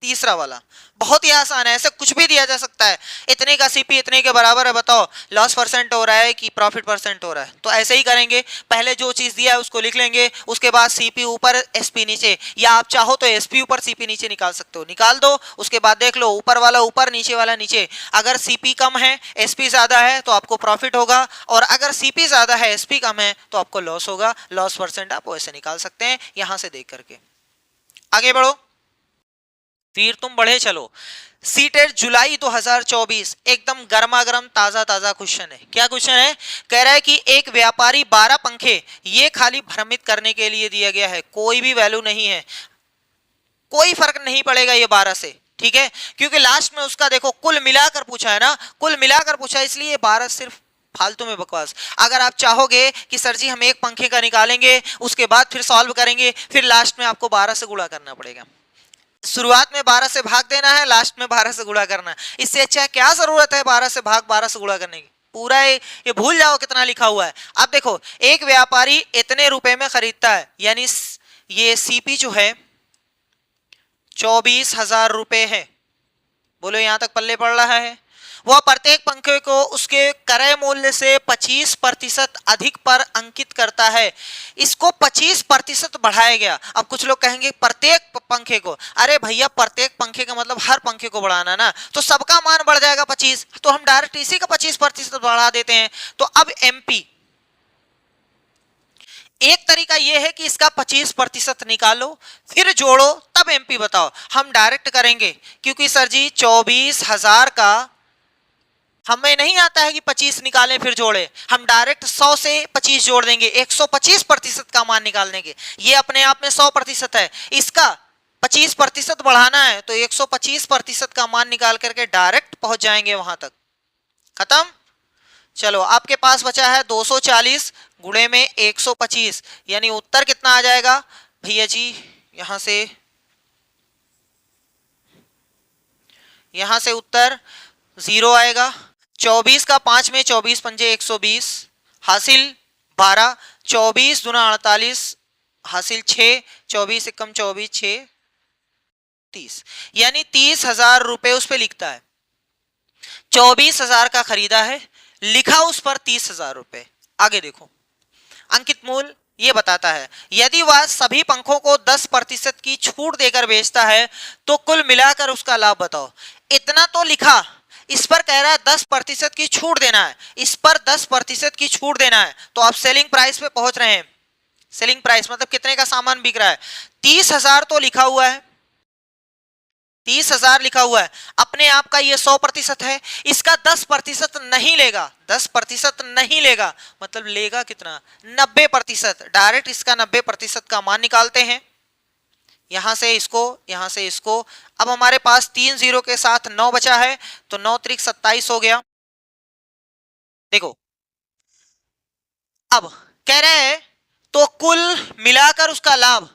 तीसरा वाला बहुत ही आसान है, ऐसे कुछ भी दिया जा सकता है। इतने का सीपी इतने के बराबर है, बताओ लॉस परसेंट हो रहा है कि प्रॉफिट परसेंट हो रहा है? तो ऐसे ही करेंगे, पहले जो चीज दिया है उसको लिख लेंगे, उसके बाद सीपी ऊपर एसपी नीचे, या आप चाहो तो एसपी ऊपर सीपी नीचे निकाल सकते हो, निकाल दो। उसके बाद देख लो, ऊपर वाला ऊपर, नीचे वाला नीचे। अगर सीपी कम है एसपी ज्यादा है तो आपको प्रॉफिट होगा, और अगर सीपी ज्यादा है एसपी कम है तो आपको लॉस होगा। लॉस परसेंट आप वैसे निकाल सकते हैं यहां से देख करके। आगे बढ़ो, फिर तुम बढ़े चलो। सीटेट जुलाई 2024 एकदम गर्मा गर्म ताजा ताजा क्वेश्चन है। क्या क्वेश्चन है? कह रहा है कि एक व्यापारी 12 पंखे ये खाली भ्रमित करने के लिए दिया गया है, कोई भी वैल्यू नहीं है, कोई फर्क नहीं पड़ेगा ये 12 से, ठीक है। क्योंकि लास्ट में उसका देखो कुल मिलाकर पूछा है ना, कुल मिलाकर पूछा है, इसलिए 12 सिर्फ फालतू में बकवास। अगर आप चाहोगे कि सर जी हम एक पंखे का निकालेंगे, उसके बाद फिर सॉल्व करेंगे, फिर लास्ट में आपको 12 से गुणा करना पड़ेगा। शुरुआत में 12 से भाग देना है, लास्ट में 12 से गुणा करना है। इससे अच्छा क्या जरूरत है 12 से भाग 12 से गुणा करने की? पूरा ये भूल जाओ कितना लिखा हुआ है। अब देखो, एक व्यापारी इतने रुपए में खरीदता है, यानी ये सीपी जो है 24,000 रुपए है। बोलो यहां तक पल्ले पड़ रहा है? वह प्रत्येक पंखे को उसके क्रय मूल्य से 25% अधिक पर अंकित करता है। इसको 25% बढ़ाया गया। अब कुछ लोग कहेंगे प्रत्येक पंखे को, अरे भैया प्रत्येक पंखे का मतलब हर पंखे को बढ़ाना ना, तो सबका मान बढ़ जाएगा 25, तो हम डायरेक्ट इसी का 25% बढ़ा देते हैं। तो अब एमपी, एक तरीका यह है कि इसका 25% निकालो फिर जोड़ो तब एमपी बताओ। हम डायरेक्ट करेंगे क्योंकि सर जी 24,000 का हमें नहीं आता है कि 25 निकालें फिर जोड़े, हम डायरेक्ट 100 से 25 जोड़ देंगे, 125% का मान निकालने के। ये अपने आप में 100% है, इसका 25% बढ़ाना है तो 125% का मान निकाल करके डायरेक्ट पहुंच जाएंगे वहां तक। खत्म। चलो आपके पास बचा है 240 गुणे में 125, यानी उत्तर कितना आ जाएगा भैया जी? यहां से उत्तर 0 आएगा। 24 का 5 में 24 पंजे 120, हासिल 12, 24 दूना 48, हासिल 6, 24 एकम 24, 6 30, यानी 30,000 रुपए उस पर लिखता है। 24,000 का खरीदा है, लिखा उस पर 30,000 रुपए। आगे देखो, अंकित मूल्य ये बताता है यदि वह सभी पंखों को 10% की छूट देकर बेचता है तो कुल मिलाकर उसका लाभ बताओ। इतना तो लिखा, इस पर कह रहा है 10% की छूट देना है, इस पर 10% की छूट देना है, तो आप सेलिंग प्राइस पे पहुंच रहे हैं। सेलिंग प्राइस मतलब कितने का सामान बिक रहा है? 30,000 तो लिखा हुआ है, 30,000 लिखा हुआ है, अपने आप का ये 100% है, इसका 10% नहीं लेगा, 10% नहीं लेगा, मतलब लेगा कितना? 90%। डायरेक्ट इसका 90% का मान निकालते हैं, यहां से इसको, यहां से इसको। अब हमारे पास 3 0 के साथ 9 बचा है, तो 9 त्रिक 27 हो गया। देखो अब कह रहे हैं तो कुल मिलाकर उसका लाभ,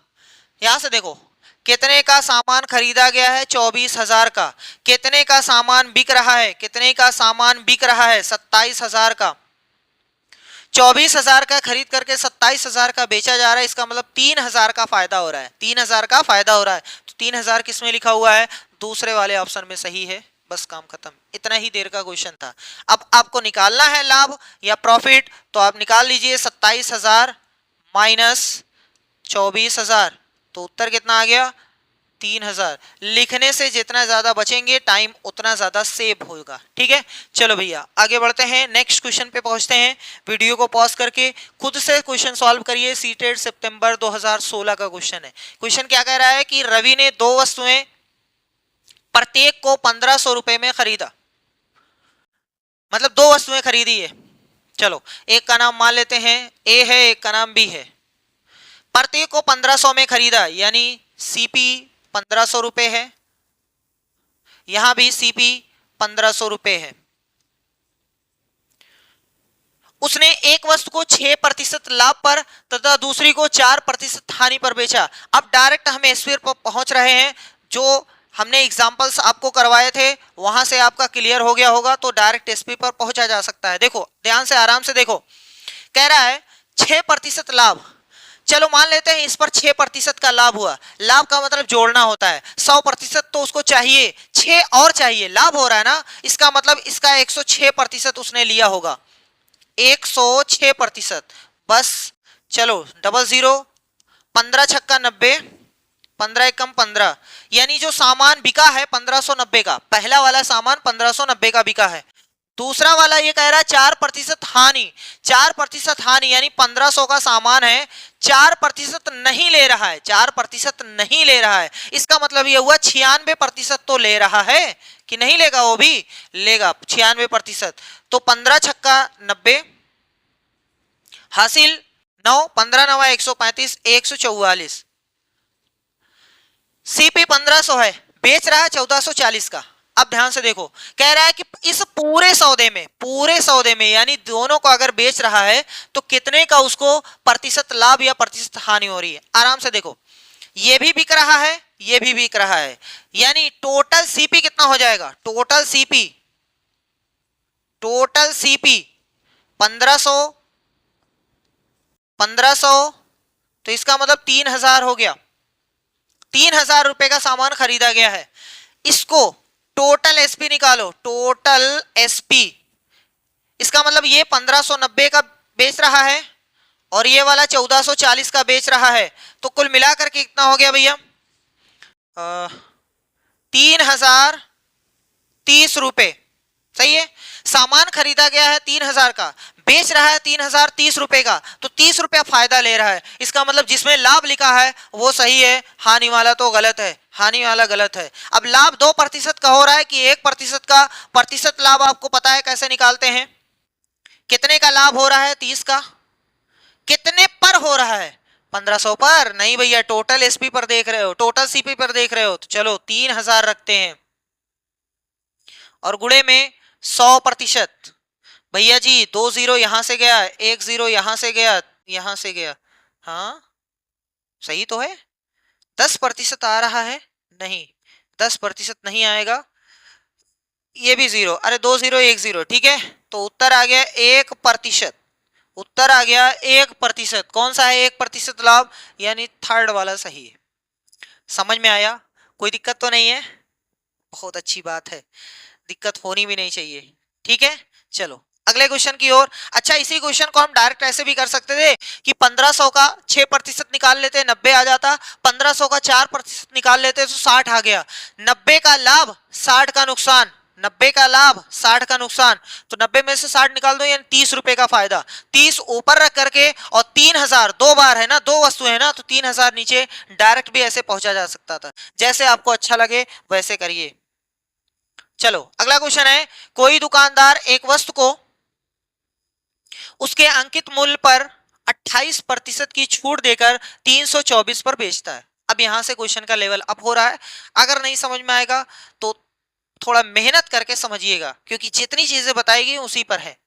यहां से देखो कितने का सामान खरीदा गया है? 24,000 का। कितने का सामान बिक रहा है? कितने का सामान बिक रहा है? 27,000 का। 24,000 का खरीद करके 27,000 का बेचा जा रहा है, इसका मतलब 3,000 का फायदा हो रहा है। 3,000 का फायदा हो रहा है, तो 3,000 किस में लिखा हुआ है? दूसरे वाले ऑप्शन में सही है। बस काम खत्म। इतना ही देर का क्वेश्चन था। अब आपको निकालना है लाभ या प्रॉफिट, तो आप निकाल लीजिए 27,000 माइनस 24,000, तो उत्तर कितना आ गया? 3,000। लिखने से जितना ज्यादा बचेंगे टाइम उतना ज्यादा सेव होगा। ठीक है, चलो भैया आगे बढ़ते हैं, नेक्स्ट क्वेश्चन पे पहुंचते हैं। वीडियो को पॉज करके खुद से क्वेश्चन सॉल्व करिए। सीटेड सितंबर 2016 का क्वेश्चन है। क्वेश्चन क्या कह रहा है कि रवि ने दो वस्तुएं प्रत्येक को 1,500 रुपए में खरीदा, मतलब दो वस्तुएं खरीदी है। चलो एक का नाम मान लेते हैं ए है, एक का नाम बी है। प्रत्येक को 1,500 में खरीदा, यानी सीपी 1,500 रुपए है, यहां भी सीपी 1,500 रुपए है। उसने एक वस्तु को 6% लाभ पर तथा दूसरी को 4% हानि पर बेचा। अब डायरेक्ट हम एसपी पर पहुंच रहे हैं। जो हमने एग्जांपल्स आपको करवाए थे वहां से आपका क्लियर हो गया होगा, तो डायरेक्ट एसपी पर पहुंचा जा सकता है। देखो ध्यान से आराम से देखो, कह रहा है 6% लाभ। चलो मान लेते हैं इस पर 6% का लाभ हुआ। लाभ का मतलब जोड़ना होता है, 100% तो उसको चाहिए, 6 और चाहिए, लाभ हो रहा है ना, इसका मतलब इसका 106% उसने लिया होगा, 106%। बस चलो डबल जीरो, 15 छक्का 90, 15 एकम 15, यानी जो सामान बिका है 1,590 का, पहला वाला सामान 1,590 का बिका है। दूसरा वाला ये कह रहा है 4% हानि। 4% हानि यानी 1,500 का सामान है, 4% नहीं ले रहा है, 4% नहीं ले रहा है। इसका मतलब ये हुआ 96% तो ले रहा है कि नहीं लेगा? वो भी लेगा 96%। तो 15 छक्का 90 हासिल 9, 15 9 135, 144। सीपी 1,500 है, बेच रहा है 1,440 का। अब ध्यान से देखो, कह रहा है कि इस पूरे सौदे में यानी दोनों को अगर बेच रहा है तो कितने का उसको प्रतिशत लाभ या प्रतिशत हानि हो रही है। आराम से देखो, ये भी बिक रहा है, ये भी बिक रहा है, यानी टोटल सीपी कितना हो जाएगा? टोटल सीपी 1,500 1,500, तो इसका मतलब 3,000 हो गया। 3,000 रुपए का सामान खरीदा गया है। इसको टोटल एसपी निकालो, टोटल एसपी, इसका मतलब ये 1,590 का बेच रहा है और ये वाला 1,440 का बेच रहा है, तो कुल मिलाकर के कितना हो गया भैया? 3,030 रुपए। सही है, सामान खरीदा गया है 3,000 का, बेच रहा है 3,030 रुपए का, तो 30 रुपया फायदा ले रहा है। इसका मतलब जिसमें लाभ लिखा है वो सही है, हानि वाला तो गलत है, हानि वाला गलत है। अब लाभ 2% का हो रहा है कि 1% का? प्रतिशत लाभ आपको पता है कैसे निकालते हैं? कितने का लाभ हो रहा है? 30 का। कितने पर हो रहा है? 1,500 पर नहीं भैया, टोटल एसपी पर देख रहे हो, टोटल सीपी पर देख रहे हो, तो चलो 3,000 रखते हैं और गुणे में 100%। भैया जी 2 जीरो यहां से गया, 1 जीरो यहां से गया, यहां से गया, हाँ सही तो है। 10% आ रहा है? नहीं, 10% नहीं आएगा, ये भी जीरो, अरे 2 जीरो 1 जीरो, ठीक है, तो उत्तर आ गया 1%। उत्तर आ गया 1%। कौन सा है 1% लाभ? यानी थर्ड वाला सही है। समझ में आया? कोई दिक्कत तो नहीं है? बहुत अच्छी बात है, दिक्कत होनी भी नहीं चाहिए। ठीक है, चलो अगले क्वेश्चन की ओर। अच्छा, इसी क्वेश्चन को हम डायरेक्ट ऐसे भी कर सकते थे कि 1,500 का 6% निकाल लेते, 90 आ जाता, 1,500 का 4% निकाल लेते तो 60 आ गया। 90 का लाभ 60 का नुकसान, 90 का लाभ 60 का नुकसान, तो 90 में से 60 निकाल दो, यानी 30 रुपए का फायदा। 30 ऊपर रख करके और 3,000 दो बार है ना, दो वस्तु है ना, तो 3,000 नीचे डायरेक्ट भी ऐसे पहुंचा जा सकता था। जैसे आपको अच्छा लगे वैसे करिए। चलो अगला क्वेश्चन है, कोई दुकानदार एक वस्तु को उसके अंकित मूल्य पर 28% की छूट देकर 324 पर बेचता है। अब यहां से क्वेश्चन का लेवल अप हो रहा है। अगर नहीं समझ में आएगा तो थोड़ा मेहनत करके समझिएगा, क्योंकि जितनी चीजें बताई गई उसी पर है।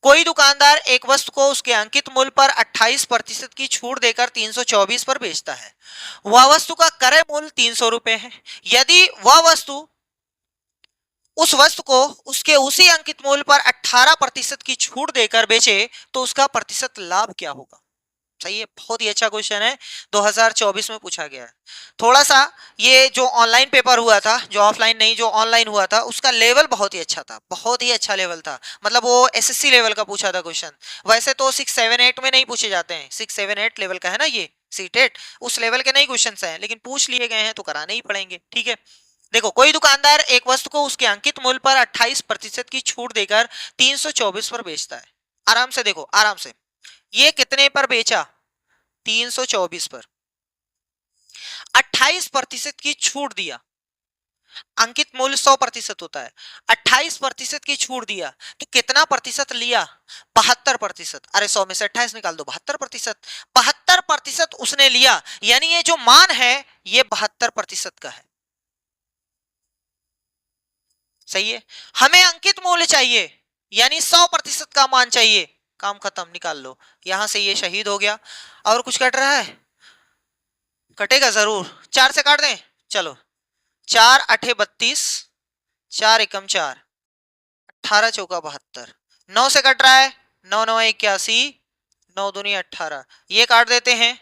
कोई दुकानदार एक वस्तु को उसके अंकित मूल्य पर 28% की छूट देकर 324 पर बेचता है। वह वस्तु का क्रय मूल्य 300 रुपए है। यदि वह वस्तु उस वस्तु को उसके उसी अंकित मूल्य पर 18% की छूट देकर बेचे तो उसका प्रतिशत लाभ क्या होगा? सही है, बहुत ही अच्छा क्वेश्चन है, 2024 में पूछा गया है। थोड़ा सा ये जो ऑनलाइन पेपर हुआ था, जो ऑफलाइन नहीं जो ऑनलाइन हुआ था, उसका लेवल बहुत ही अच्छा था, बहुत ही अच्छा लेवल था, मतलब वो एसएससी लेवल का पूछा था क्वेश्चन। वैसे तो 6, 7, 8 में नहीं पूछे जाते हैं, 6, 7, 8 लेवल का है ना ये सीटेट, उस लेवल के नहीं क्वेश्चन है, लेकिन पूछ लिए गए हैं तो कराने ही पड़ेंगे। ठीक है, देखो कोई दुकानदार एक वस्तु को उसके अंकित मूल्य पर 28% की छूट देकर 324 पर बेचता है। आराम से देखो, आराम से, ये कितने पर बेचा? 324 पर। 28% की छूट दिया, अंकित मूल्य 100% होता है, 28% की छूट दिया तो कितना प्रतिशत लिया? 72%। अरे 100 में से 28 निकाल दो, 72%। 72% उसने लिया, यानी ये जो मान है ये 72% का है। सही है, हमें अंकित मूल्य चाहिए, यानी 100% का मान चाहिए। काम खत्म, निकाल लो, यहां से ये शहीद हो गया। और कुछ कट रहा है? कटेगा जरूर, 4 से काट दें, चलो, 4 8 32, 4 एकम 4, 18 चौका 72, 9 से कट रहा है, 9 9 81, 9 दूनी 18, ये काट देते हैं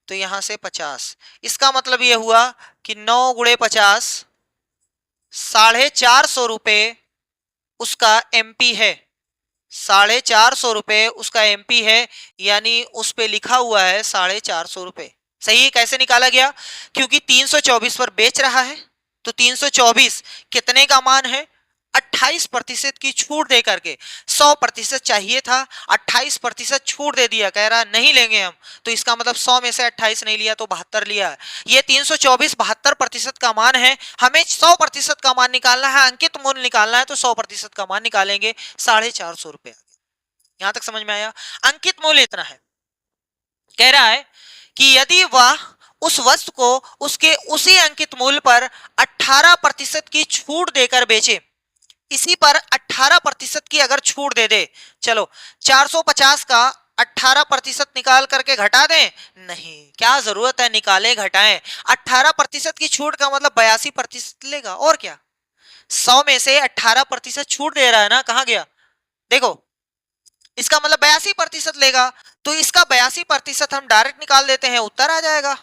तो यहां से 50। इसका मतलब ये हुआ कि 9 गुणे 50, 450 रुपए उसका एमपी है, 450 रुपए उसका एमपी है, यानी उस पे लिखा हुआ है 450 रुपए। सही है, कैसे निकाला गया? क्योंकि 324 पर बेच रहा है तो 324 कितने का मान है? 28% की छूट दे करके, 100% चाहिए था, 28% छूट दे दिया, कह रहा नहीं लेंगे हम, तो इसका मतलब 100 में से 28 नहीं लिया तो 72 लिया। ये 324 72% का मान है, हमें 100% का मान निकालना है, अंकित मूल्य निकालना है, तो 100% का मान निकालेंगे, 450 रुपए। यहां तक समझ में आया? अंकित मूल्य इतना है, कह रहा है कि यदि वह उस वस्तु को उसके उसी अंकित मूल्य पर 18% की छूट देकर बेचे, इसी पर 18% की अगर छूट दे दे, चलो 450 का 18% निकाल करके घटा दें? नहीं, क्या जरूरत है निकालें घटाएं, 18% की छूट का मतलब 82% लेगा, और क्या, 100 में से 18% छूट दे रहा है ना, कहां गया देखो, इसका मतलब 82% लेगा, तो इसका 82% हम डायरेक्ट निकाल देते हैं, उत्तर आ जाएगा।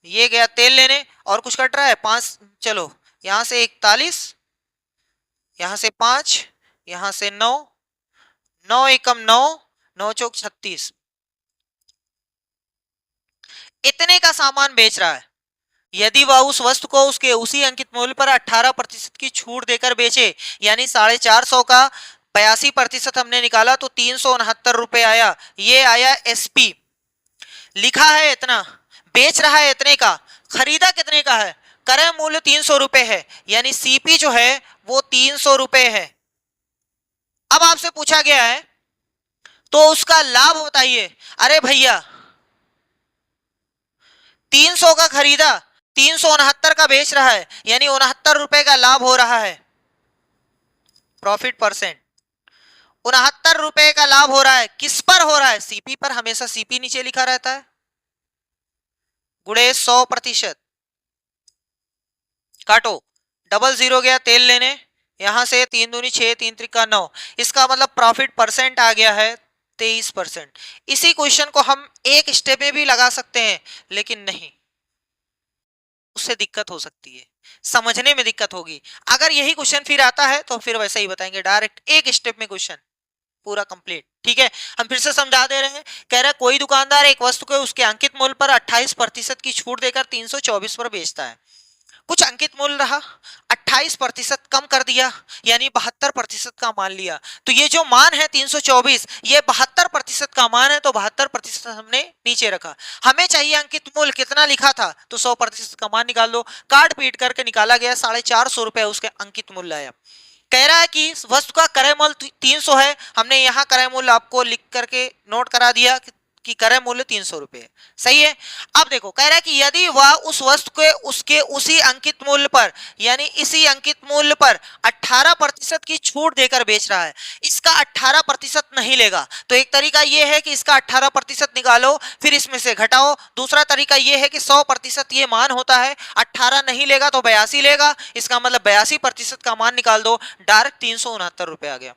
ये गया तेल लेने, और कुछ कट रहा है? 5, चलो यहां से 41, यहां से 5, यहां से 9, 9 एकम 9, 9 चौक 36, इतने का सामान बेच रहा है। यदि वह उस वस्तु को उसके उसी अंकित मूल्य पर 18% की छूट देकर बेचे, यानी 450 का 82% हमने निकाला तो 369 रुपए आया, ये आया एसपी। लिखा है इतना, बेच रहा है इतने का, खरीदा कितने का है? क्रय मूल्य 300 रुपए है, यानी सीपी जो है वो 300 रुपए है। अब आपसे पूछा गया है तो उसका लाभ बताइए। अरे भैया 300 का खरीदा, 369 का बेच रहा है, यानी 69 रुपए का लाभ हो रहा है, प्रॉफिट परसेंट 69 रुपए का लाभ हो रहा है। किस पर हो रहा है? सीपी पर, हमेशा सीपी नीचे लिखा रहता है, गुणे 100%, काटो, डबल जीरो गया तेल लेने, यहां से 3 दूनी 6, 3 त्रिका 9, इसका मतलब प्रॉफिट परसेंट आ गया है 23%। इसी क्वेश्चन को हम एक स्टेप में भी लगा सकते हैं, लेकिन नहीं, उससे दिक्कत हो सकती है, समझने में दिक्कत होगी। अगर यही क्वेश्चन फिर आता है तो फिर वैसे ही बताएंगे, डायरेक्ट एक स्टेप में क्वेश्चन पूरा कंप्लीट। ठीक है, हम फिर से समझा दे रहे हैं। कह रहा है कोई दुकानदार एक वस्तु को उसके अंकित मूल्य पर 28% की छूट देकर 324 पर बेचता है। कुछ अंकित मूल्य रहा, 28% कम कर दिया, यानी 72% का मान लिया, तो ये जो मान है 324, ये 72% का मान है, तो 72% हमने नीचे रखा। हमें चाहिए अंकित मूल्य, कितना लिखा था, तो 100% का मान निकाल दो, काट पीट करके निकाला गया, 450 रुपए उसके अंकित मूल्य आया। कह रहा है कि वस्तु का क्रय मूल्य 300 है, हमने यहाँ क्रय मूल्य आपको लिख करके नोट करा दिया, कि क्रय मूल्य 300 रुपए। सही है। अब देखो कह रहा है कि यदि वह उस वस्तु के उसके उसी अंकित मूल्य पर यानी इसी अंकित मूल्य पर 18% की छूट देकर बेच रहा है, इसका 18% नहीं लेगा। तो एक तरीका यह है कि इसका 18% निकालो फिर इसमें से घटाओ। दूसरा तरीका यह है कि 100% ये मान होता है, 18 नहीं लेगा तो 82 लेगा, इसका मतलब 82% का मान निकाल दो, डायरेक्ट 369 रुपए आ गया।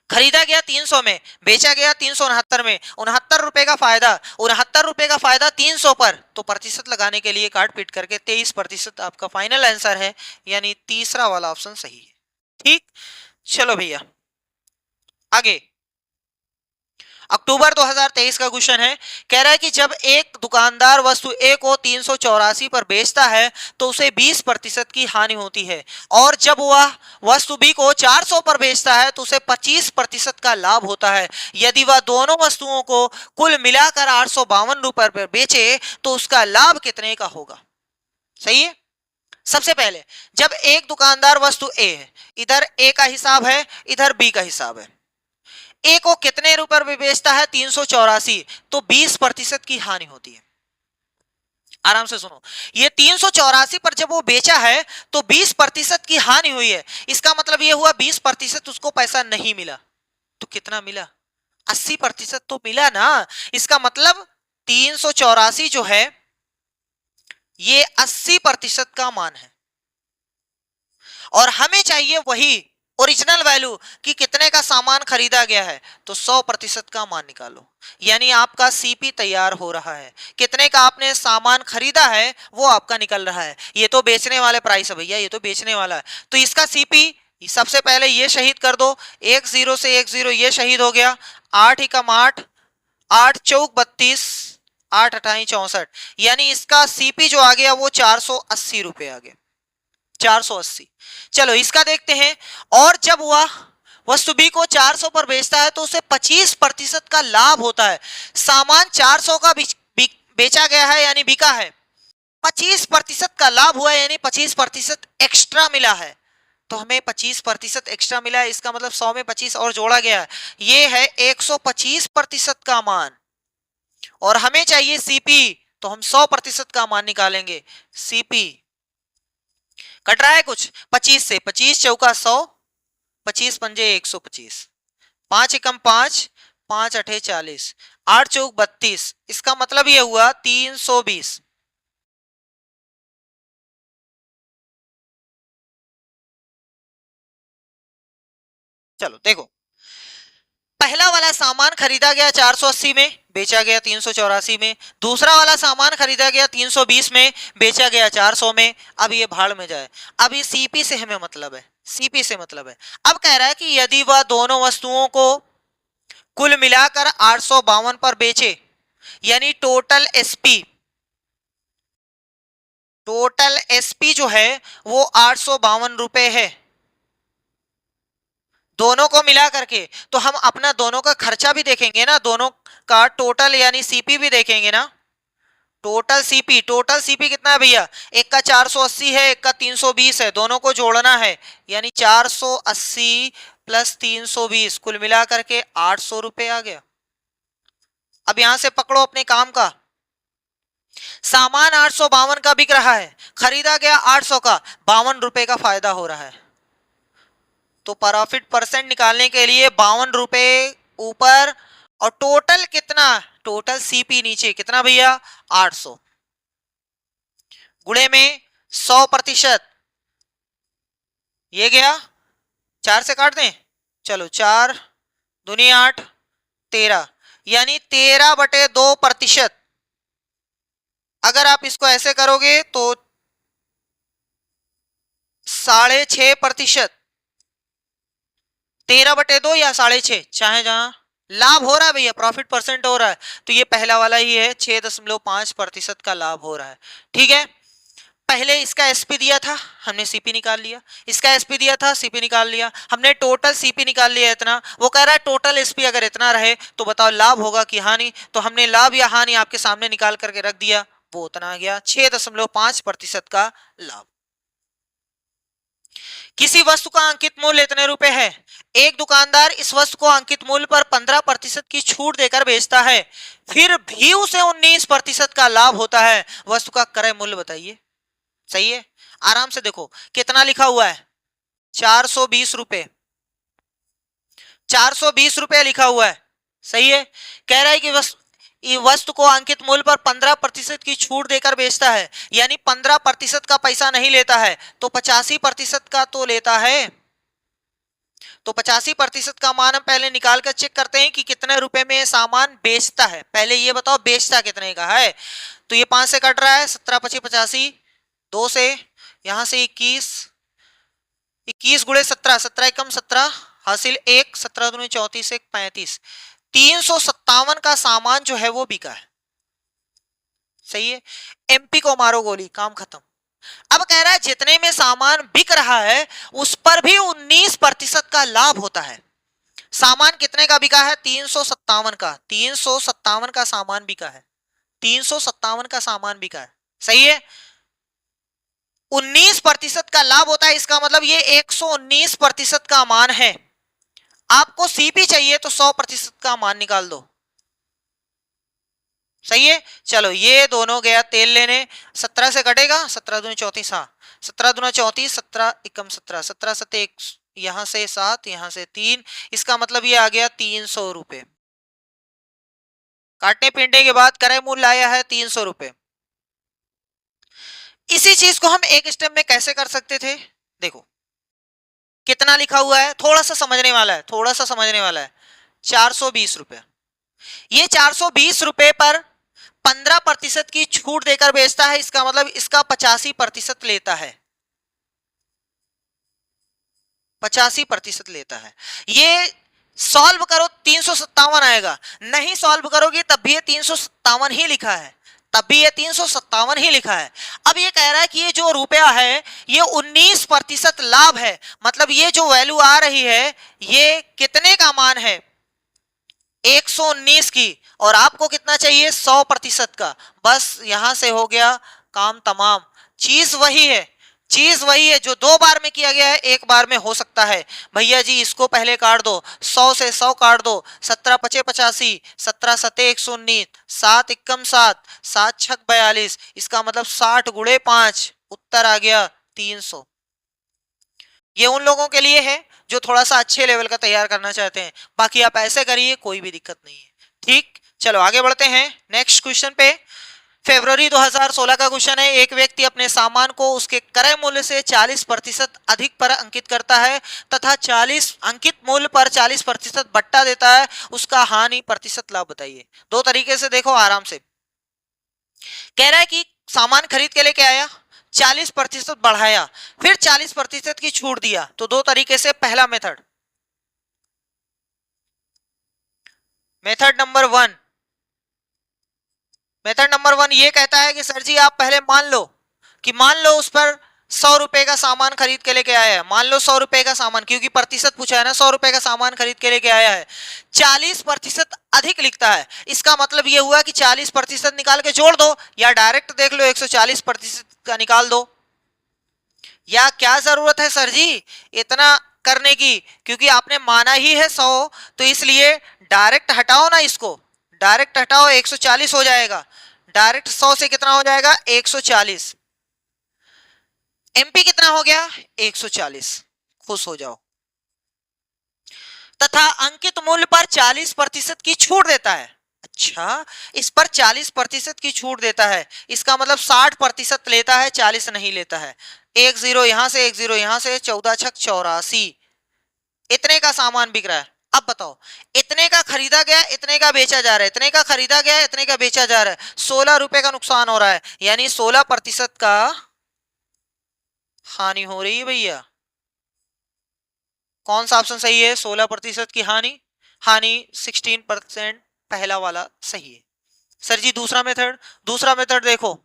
खरीदा गया 300 में, बेचा गया 369 में, 69 रुपए का फायदा, 69 रुपए का फायदा 300 पर, तो प्रतिशत लगाने के लिए काट पीट करके 23% आपका फाइनल आंसर है, यानी तीसरा वाला ऑप्शन सही है। ठीक, चलो भैया आगे। अक्टूबर 2023 का क्वेश्चन है, कह रहा है कि जब एक दुकानदार वस्तु ए को 384 पर बेचता है तो उसे 20% की हानि होती है, और जब वह वस्तु बी को 400 पर बेचता है तो उसे 25% का लाभ होता है। यदि वह दोनों वस्तुओं को कुल मिलाकर 852 रुपए पर बेचे तो उसका लाभ कितने का होगा। सही है। सबसे पहले जब एक दुकानदार वस्तु ए है, इधर ए का हिसाब है, इधर बी का हिसाब है, ए को कितने रुपए में बेचता है 384, तो 20% की हानि होती है। आराम से सुनो, ये 384 पर जब वो बेचा है तो 20% की हानि हुई है, इसका मतलब ये हुआ 20% उसको पैसा नहीं मिला। तो कितना मिला, 80% तो मिला ना। इसका मतलब 384 जो है ये 80% का मान है, और हमें चाहिए वही ओरिजिनल वैल्यू कि कितने का सामान खरीदा गया है, तो 100% का मान निकालो, यानी आपका सीपी तैयार हो रहा है। कितने का आपने सामान खरीदा है वो आपका निकल रहा है। ये तो बेचने वाले प्राइस है भैया, ये तो बेचने वाला है, तो इसका सीपी सबसे पहले ये शहीद कर दो, 10 से 10 ये शहीद हो गया, 8 एकम 8, 8 चौक 32, 8 अठाई 64, यानी इसका सीपी जो आ गया वो 480 रुपए आ गया, 480। चलो इसका देखते हैं, और जब वह वस्तु बी को 400 पर बेचता है तो उसे 25% का लाभ होता है। सामान 400 का बेचा गया है यानी बिका है, 25% का लाभ हुआ है, यानी 25% एक्स्ट्रा मिला है। तो हमें 25% एक्स्ट्रा मिला है, इसका मतलब 100 में 25 और जोड़ा गया है, ये है 125% का मान, और हमें चाहिए सीपी, तो हम 100% का मान निकालेंगे। सीपी कट रहा है कुछ, 25 से, 25 चौका 100, 25 पंजे 125, 5 एकम 5, 5 अठे 40, 8 चौक 32, इसका मतलब ये हुआ 320। चलो देखो, पहला वाला सामान खरीदा गया 480 में, बेचा गया 384 में, दूसरा वाला सामान खरीदा गया 320 में, बेचा गया 400 में। अब ये भाड़ में जाए, अब ये सीपी से हमें मतलब है, सीपी से मतलब है। अब कह रहा है कि यदि वह दोनों वस्तुओं को कुल मिलाकर 852 पर बेचे, यानी टोटल एसपी, टोटल एसपी जो है वो 852 रुपए है दोनों को मिला करके, तो हम अपना दोनों का खर्चा भी देखेंगे ना, दोनों का टोटल यानी सीपी भी देखेंगे ना। टोटल सीपी कितना है भैया, एक का 480 है, एक का 320 है, दोनों को जोड़ना है, यानी 480 प्लस 320 कुल मिला करके 800 रुपए आ गया। अब यहां से पकड़ो अपने काम का, सामान 852 का बिक रहा है, खरीदा गया 800 का, 52 रुपए का फायदा हो रहा है। तो प्रॉफिट परसेंट निकालने के लिए 52 रुपए ऊपर, और टोटल कितना, टोटल सीपी नीचे कितना भैया 800, गुणे में 100%, ये गया 4 से काट दें, चलो 4 दूनी 8, 13, यानी 13/2%। अगर आप इसको ऐसे करोगे तो 6.5%, 13/2 या 6.5, चाहे जहां लाभ हो रहा है भैया, प्रॉफिट परसेंट हो रहा है, तो ये पहला वाला ही है, 6.5% का लाभ हो रहा है। ठीक है, पहले इसका एसपी दिया था, हमने सीपी निकाल लिया, इसका एसपी दिया था, सीपी निकाल लिया, हमने टोटल सीपी निकाल लिया इतना। वो कह रहा है टोटल एसपी अगर इतना रहे तो बताओ लाभ होगा कि हानि, तो हमने लाभ या हानि आपके सामने निकाल करके रख दिया, वो उतना आ गया 6.5% का लाभ। किसी वस्तु का अंकित मूल्य इतने रुपए है, एक दुकानदार इस वस्तु को अंकित मूल्य पर 15% की छूट देकर बेचता है, फिर भी उसे 19% का लाभ होता है, वस्तु का क्रय मूल्य बताइए। सही है, आराम से देखो कितना लिखा हुआ है, 420 रुपए, 420 रुपए लिखा हुआ है। सही है, कह रहा है कि वस्तु को अंकित मूल्य पर 15% की छूट देकर बेचता है, यानी 15% का पैसा नहीं लेता है, तो 85% का तो लेता है। तो 85% का मान हम पहले निकाल कर चेक करते हैं कि कितने रुपए में सामान बेचता है। पहले ये बताओ बेचता कितने का है। तो ये 5 से कट रहा है, 17 25 85, 2 से यहां से 21, 21 गुणे 17, 17 एकम 17 हासिल 1, 17 दूनी 34, 1 35, 357 का सामान जो है वो बिका है। सही है, एमपी को मारो गोली, काम खत्म। अब कह रहा है जितने में सामान बिक रहा है उस पर भी 19% का लाभ होता है। सामान कितने का बिका है, 357 का, 357 का सामान बिका है, 357 का सामान बिका है। सही है, 19% का लाभ होता है, इसका मतलब ये 119% का मान है। आपको सीपी चाहिए तो 100% का मान निकाल दो। सही है, चलो ये दोनों गया तेल लेने, 17 से कटेगा, 17 दूनी 34, हाँ 17 दूना 34, 17 एकम 17, 17 सत्ते 1, यहां से 7, यहां से 3, इसका मतलब ये आ गया 300 रुपए। काटने पीटने के बाद क्रय मूल्य आया है 300 रुपए। इसी चीज को हम एक स्टेप में कैसे कर सकते थे, देखो कितना लिखा हुआ है, थोड़ा सा समझने वाला है, थोड़ा सा समझने वाला है। 420 रुपए, ये 420 रुपए पर 15% की छूट देकर बेचता है, इसका मतलब इसका 85% लेता है, 85% लेता है। ये सॉल्व करो 357 आएगा, नहीं सॉल्व करोगे तब भी ये 357 ही लिखा है, तब भी ये 357 ही लिखा है। अब ये कह रहा है कि ये जो रुपया है ये 19% लाभ है, मतलब ये जो वैल्यू आ रही है ये कितने का मान है, 119 की, और आपको कितना चाहिए, 100% का। बस यहां से हो गया काम तमाम। चीज वही है, चीज वही है जो 2 बार में किया गया है, 1 बार में हो सकता है। भैया जी इसको पहले काट दो, 100 से 100 काट दो, 17 पचे 85, 17 सते 119, 7 इक्कम 7, 7 छक 42, इसका मतलब 60 गुणे 5, उत्तर आ गया 300। ये उन लोगों के लिए है जो थोड़ा सा अच्छे लेवल का तैयार करना चाहते हैं, बाकी आप ऐसे करिए कोई भी दिक्कत नहीं है। ठीक, चलो आगे बढ़ते हैं नेक्स्ट क्वेश्चन पे। फरवरी 2016 का क्वेश्चन है, एक व्यक्ति अपने सामान को उसके क्रय मूल्य से 40% अधिक पर अंकित करता है तथा 40 अंकित मूल्य पर 40% बट्टा देता है, उसका हानि प्रतिशत लाभ बताइए। 2 तरीके से देखो आराम से। कह रहा है कि सामान खरीद के लेके आया, 40% बढ़ाया, फिर 40% की छूट दिया, तो 2 तरीके से। पहला method, method number 1, method number 1 ये कहता है कि सर जी आप पहले मान लो कि मान लो उस पर 100 रुपए का सामान खरीद के लेके आया है, मान लो 100 रुपए का सामान, क्योंकि प्रतिशत पूछा है ना, 100 रुपए का सामान खरीद के लेके आया है, 40% अधिक लिखता है, इसका मतलब ये हुआ कि 40% निकाल के जोड़ दो, या डायरेक्ट देख लो 140% का निकाल दो, या क्या जरूरत है सर जी इतना करने की, क्योंकि आपने माना ही है 100, तो इसलिए डायरेक्ट हटाओ ना, इसको डायरेक्ट हटाओ, 140 हो जाएगा, डायरेक्ट 100 से कितना हो जाएगा 140, एमपी कितना हो गया 140, खुश हो जाओ। तथा अंकित मूल्य पर 40% की छूट देता है, अच्छा इस पर 40% की छूट देता है, इसका मतलब 60% लेता है, 40 नहीं लेता है। 1 0 यहां से 1 0 यहां से, 14 छक 84, इतने का सामान बिक रहा है। अब बताओ इतने का खरीदा गया, इतने का बेचा जा रहा है, इतने का खरीदा गया, इतने का बेचा जा रहा है, 16 रुपए का नुकसान हो रहा है, यानी 16% का हानि हो रही है भैया। कौन सा ऑप्शन सही है, 16% की हानि, हानि 16%, पहला वाला सही है। सर जी दूसरा मेथड, दूसरा मेथड देखो,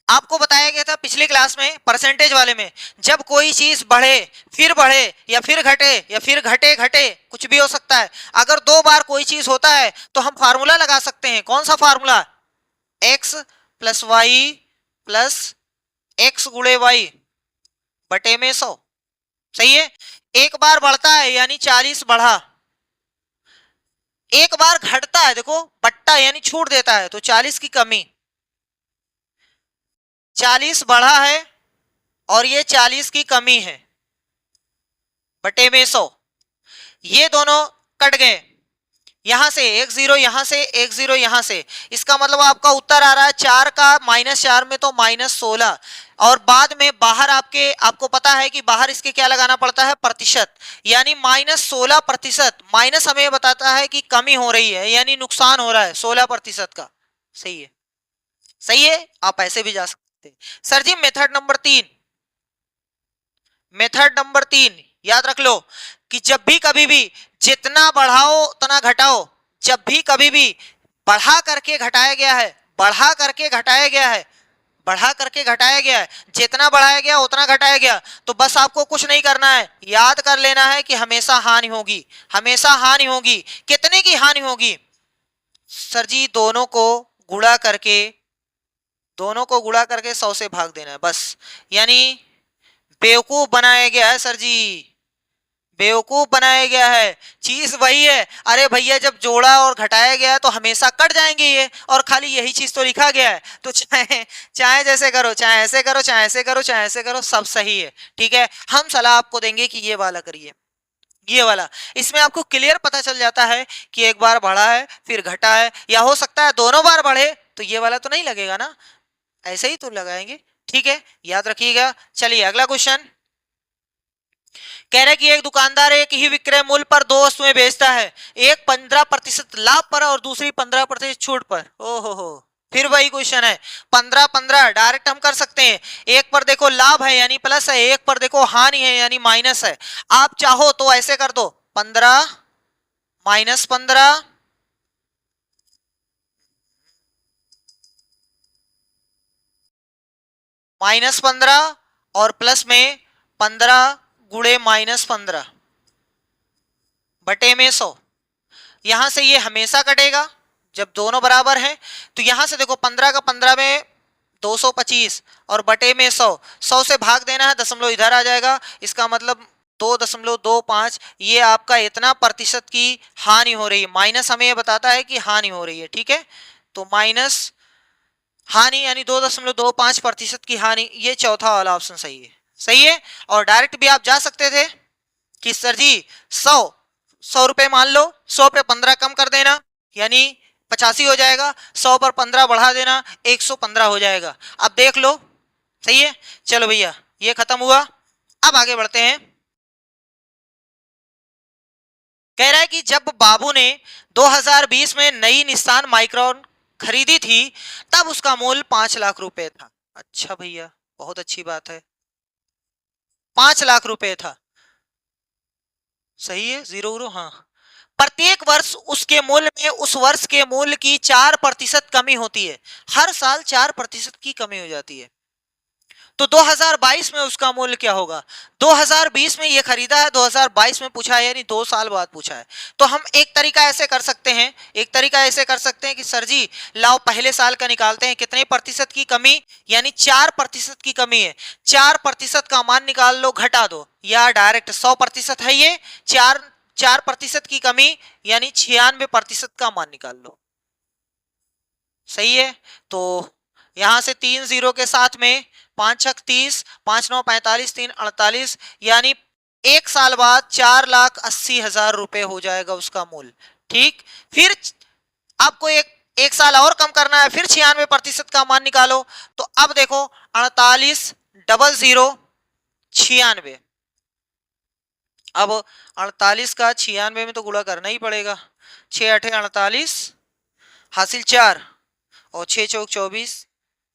आपको बताया गया था पिछली क्लास में परसेंटेज वाले में, जब कोई चीज बढ़े फिर बढ़े या फिर घटे या फिर घटे घटे, कुछ भी हो सकता है, अगर 2 बार कोई चीज होता है तो हम फार्मूला लगा सकते हैं। कौन सा formula, x + y plus x गुणे वाई बटे में 100। सही है। एक बार बढ़ता है यानी 40 बढ़ा, एक बार घटता है देखो बट्टा यानी छूट देता है, तो 40 की कमी, 40 बढ़ा है और ये 40 की कमी है बटे में 100। ये दोनों कट गए, यहां से एक जीरो, यहां से एक जीरो, यहां से, इसका मतलब आपका उत्तर आ रहा है 4 का -4 में तो -16। और बाद में बाहर आपको पता है कि बाहर इसके क्या लगाना पड़ता है, प्रतिशत, यानी -16%। माइनस हमें बताता है कि कमी हो रही है यानी नुकसान हो रहा है 16% का। सही है, सही है। आप ऐसे भी जा सकते हैं। सर जी मेथड नंबर 3, मेथड नंबर 3 याद रख लो कि जब भी कभी भी जितना बढ़ाओ उतना घटाओ, जब भी कभी भी बढ़ा करके घटाया गया है, बढ़ा करके घटाया गया है, बढ़ा करके घटाया गया है, जितना बढ़ाया गया उतना घटाया गया, तो बस आपको कुछ नहीं करना है, याद कर लेना है कि हमेशा हानि होगी, हमेशा हानि होगी। कितने की हानि होगी सर जी, दोनों को गुणा करके, दोनों को गुणा करके 100 से भाग देना है बस, यानी बेवकूफ बनाया गया है सर जी, बेवकूफ बनाया गया है। चीज वही है, अरे भैया जब जोड़ा और घटाया गया है तो हमेशा कट जाएंगे ये, और खाली यही चीज तो लिखा गया है, तो चाहे चाहे जैसे करो, चाहे ऐसे करो, चाहे ऐसे करो, चाहे ऐसे करो, सब सही है। ठीक है, हम सलाह आपको देंगे कि ये वाला करिए, ये वाला, इसमें आपको क्लियर पता चल जाता है कि एक बार बढ़ा है फिर घटा है, या हो सकता है दोनों बार बढ़े तो ये वाला तो नहीं लगेगा ना, ऐसे ही तो लगाएंगे। ठीक है, याद रखिएगा। चलिए अगला क्वेश्चन कह रहे कि एक दुकानदार एक ही विक्रय मूल्य पर दो वस्तुएं बेचता है, एक 15% लाभ पर और दूसरी 15% छूट पर। ओहो, फिर वही क्वेश्चन है, 15-15 डायरेक्ट हम कर सकते हैं। एक पर देखो लाभ है यानी प्लस है, एक पर देखो हानि है यानी माइनस है। आप चाहो तो ऐसे कर दो, 15 -15 -15 और प्लस में 15 गुणे -15 बटे में 100। यहां से ये हमेशा कटेगा जब दोनों बराबर हैं, तो यहां से देखो 15 का 15 में 225 और बटे में 100, 100 से भाग देना है, दशमलव इधर आ जाएगा, इसका मतलब 2.25, ये आपका इतना प्रतिशत की हानि हो रही है, माइनस हमें ये बताता है कि हानि हो रही है। ठीक है, तो माइनस हानि यानी 2.25% की हानि, ये चौथा वाला ऑप्शन सही है, सही है। और डायरेक्ट भी आप जा सकते थे कि सर जी 100 रुपए मान लो, 100 पे 15 कम कर देना यानी 85 हो जाएगा, 100 पर 15 बढ़ा देना 115 हो जाएगा। अब देख लो, सही है। चलो भैया ये खत्म हुआ, अब आगे बढ़ते हैं। कह रहा है कि जब बाबू ने 2020 में नई निस्सान माइक्रोन खरीदी थी तब उसका मूल्य 5 लाख रुपए था। अच्छा भैया, बहुत अच्छी बात है, 5 लाख रुपए था, सही है, जीरो जीरो, हाँ। प्रत्येक वर्ष उसके मूल्य में उस वर्ष के मूल्य की 4% कमी होती है, हर साल 4% की कमी हो जाती है। तो 2022 में उसका मूल्य क्या होगा, 2020 में ये खरीदा है, 2022 में पूछा है यानी 2 साल बाद पूछा है। तो हम एक तरीका ऐसे कर सकते हैं, एक तरीका ऐसे कर सकते हैं कि सर जी लाओ पहले साल का निकालते हैं, कितने प्रतिशत की कमी, यानी 4% की कमी है, 4% का मान निकाल लो, घटा दो, या डायरेक्ट 100% है ये, 4% की कमी यानी 96% का मान निकाल लो। सही है, तो यहां से 3 जीरो के साथ में 5 छक 30, 5 9 45, 3 48, यानी एक साल बाद 4,80,000 रुपए हो जाएगा उसका मूल्य। ठीक, फिर आपको एक साल और कम करना है, फिर 96% का मान निकालो, तो अब देखो 48 डबल 0 96, अब 48 का 96 में तो गुणा करना ही पड़ेगा, 6 8 48 हासिल 4 और 6 चौक 24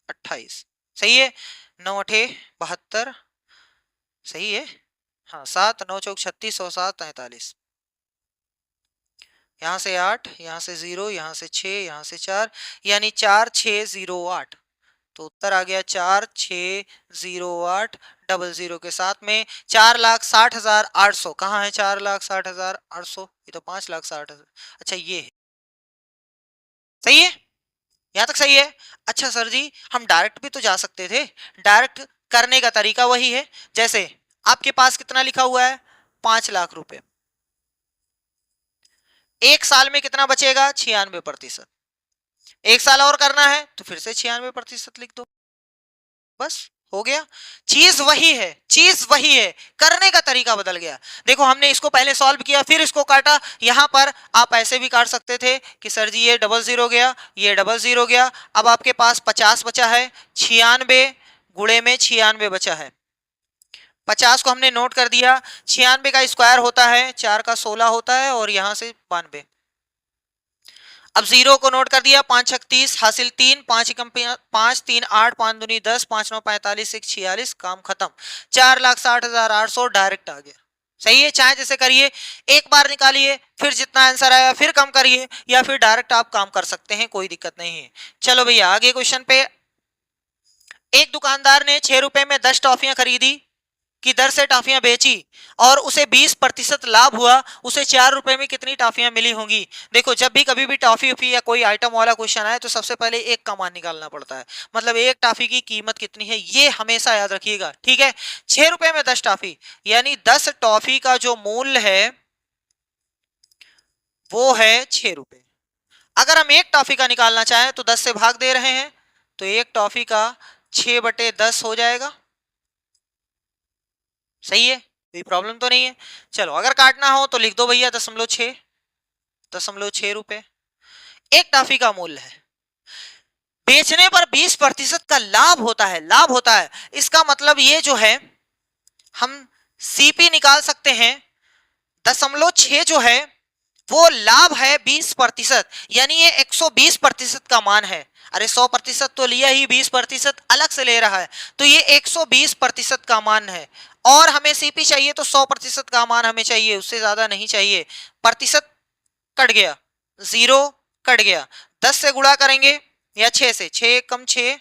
28, सही है, 9 8 72, सही है, हाँ 7 9 चौक 36 और 7 43, यहाँ से 8, यहाँ से 0, यहाँ से 6, यहाँ से 4, यानी 4608, तो उत्तर आ गया 4608 डबल 0 के साथ में 4,60,800। कहाँ है 4,60,800, ये तो 5,60,000, अच्छा ये है, सही है। यहां तक सही है। अच्छा सर जी, हम डायरेक्ट भी तो जा सकते थे। डायरेक्ट करने का तरीका वही है, जैसे आपके पास कितना लिखा हुआ है, 5 लाख रुपए। एक साल में कितना बचेगा, 96%। एक साल और करना है तो फिर से 96% लिख दो, बस हो गया। चीज वही है, चीज वही है, करने का तरीका बदल गया। देखो हमने इसको पहले सॉल्व किया फिर इसको काटा। यहां पर आप ऐसे भी काट सकते थे कि सर जी ये डबल जीरो गया, ये डबल जीरो गया। अब आपके पास 50 बचा है, 96 गुणे में 96 बचा है। 50 को हमने नोट कर दिया, 96 का स्क्वायर होता है 4 का 16 होता है, और यहां से 92। अब जीरो को नोट कर दिया, 5 छक 30, हासिल 3, 5 एकम 5, 3 8, 5 दूनी 10, 5 9 45, 1 46, काम खत्म। 4,60,800 डायरेक्ट आ गया। सही है, चाहे जैसे करिए, एक बार निकालिए फिर जितना आंसर आया फिर कम करिए, या फिर डायरेक्ट आप काम कर सकते हैं, कोई दिक्कत नहीं है। चलो भैया आगे क्वेश्चन पे। एक दुकानदार ने 6 रुपए में 10 टॉफियां खरीदी की दर से टॉफियां बेची और उसे 20% लाभ हुआ, उसे 4 रुपए में कितनी टॉफियां मिली होंगी। देखो जब भी कभी भी टॉफी उफी या कोई आइटम वाला क्वेश्चन आए तो सबसे पहले एक का मान निकालना पड़ता है, मतलब एक टॉफी की कीमत कितनी है, ये हमेशा याद रखिएगा, ठीक है। 6 रुपए में 10 टॉफी, यानी 10 टॉफी का जो मूल्य है वो है 6 रुपए। अगर हम एक टॉफी का निकालना चाहें तो 10 से भाग दे रहे हैं, तो एक टॉफी का 6/10 हो जाएगा। सही है, कोई प्रॉब्लम तो नहीं है। चलो अगर काटना हो तो लिख दो भैया 0.6 रुपए। एक टॉफी का मूल्य है, बेचने पर 20% का लाभ होता है, लाभ होता है। इसका मतलब ये जो है हम सीपी निकाल सकते हैं, 0.6 जो है वो लाभ है 20%, यानी ये 120% का मान है। अरे 100% तो लिया ही, 20% अलग से ले रहा है, तो ये 120% का मान है। और हमें सीपी चाहिए तो 100% का मान हमें चाहिए, उससे ज्यादा नहीं चाहिए। प्रतिशत कट गया, जीरो कट गया, 10 से गुणा करेंगे या 6 से, 6 कम 6,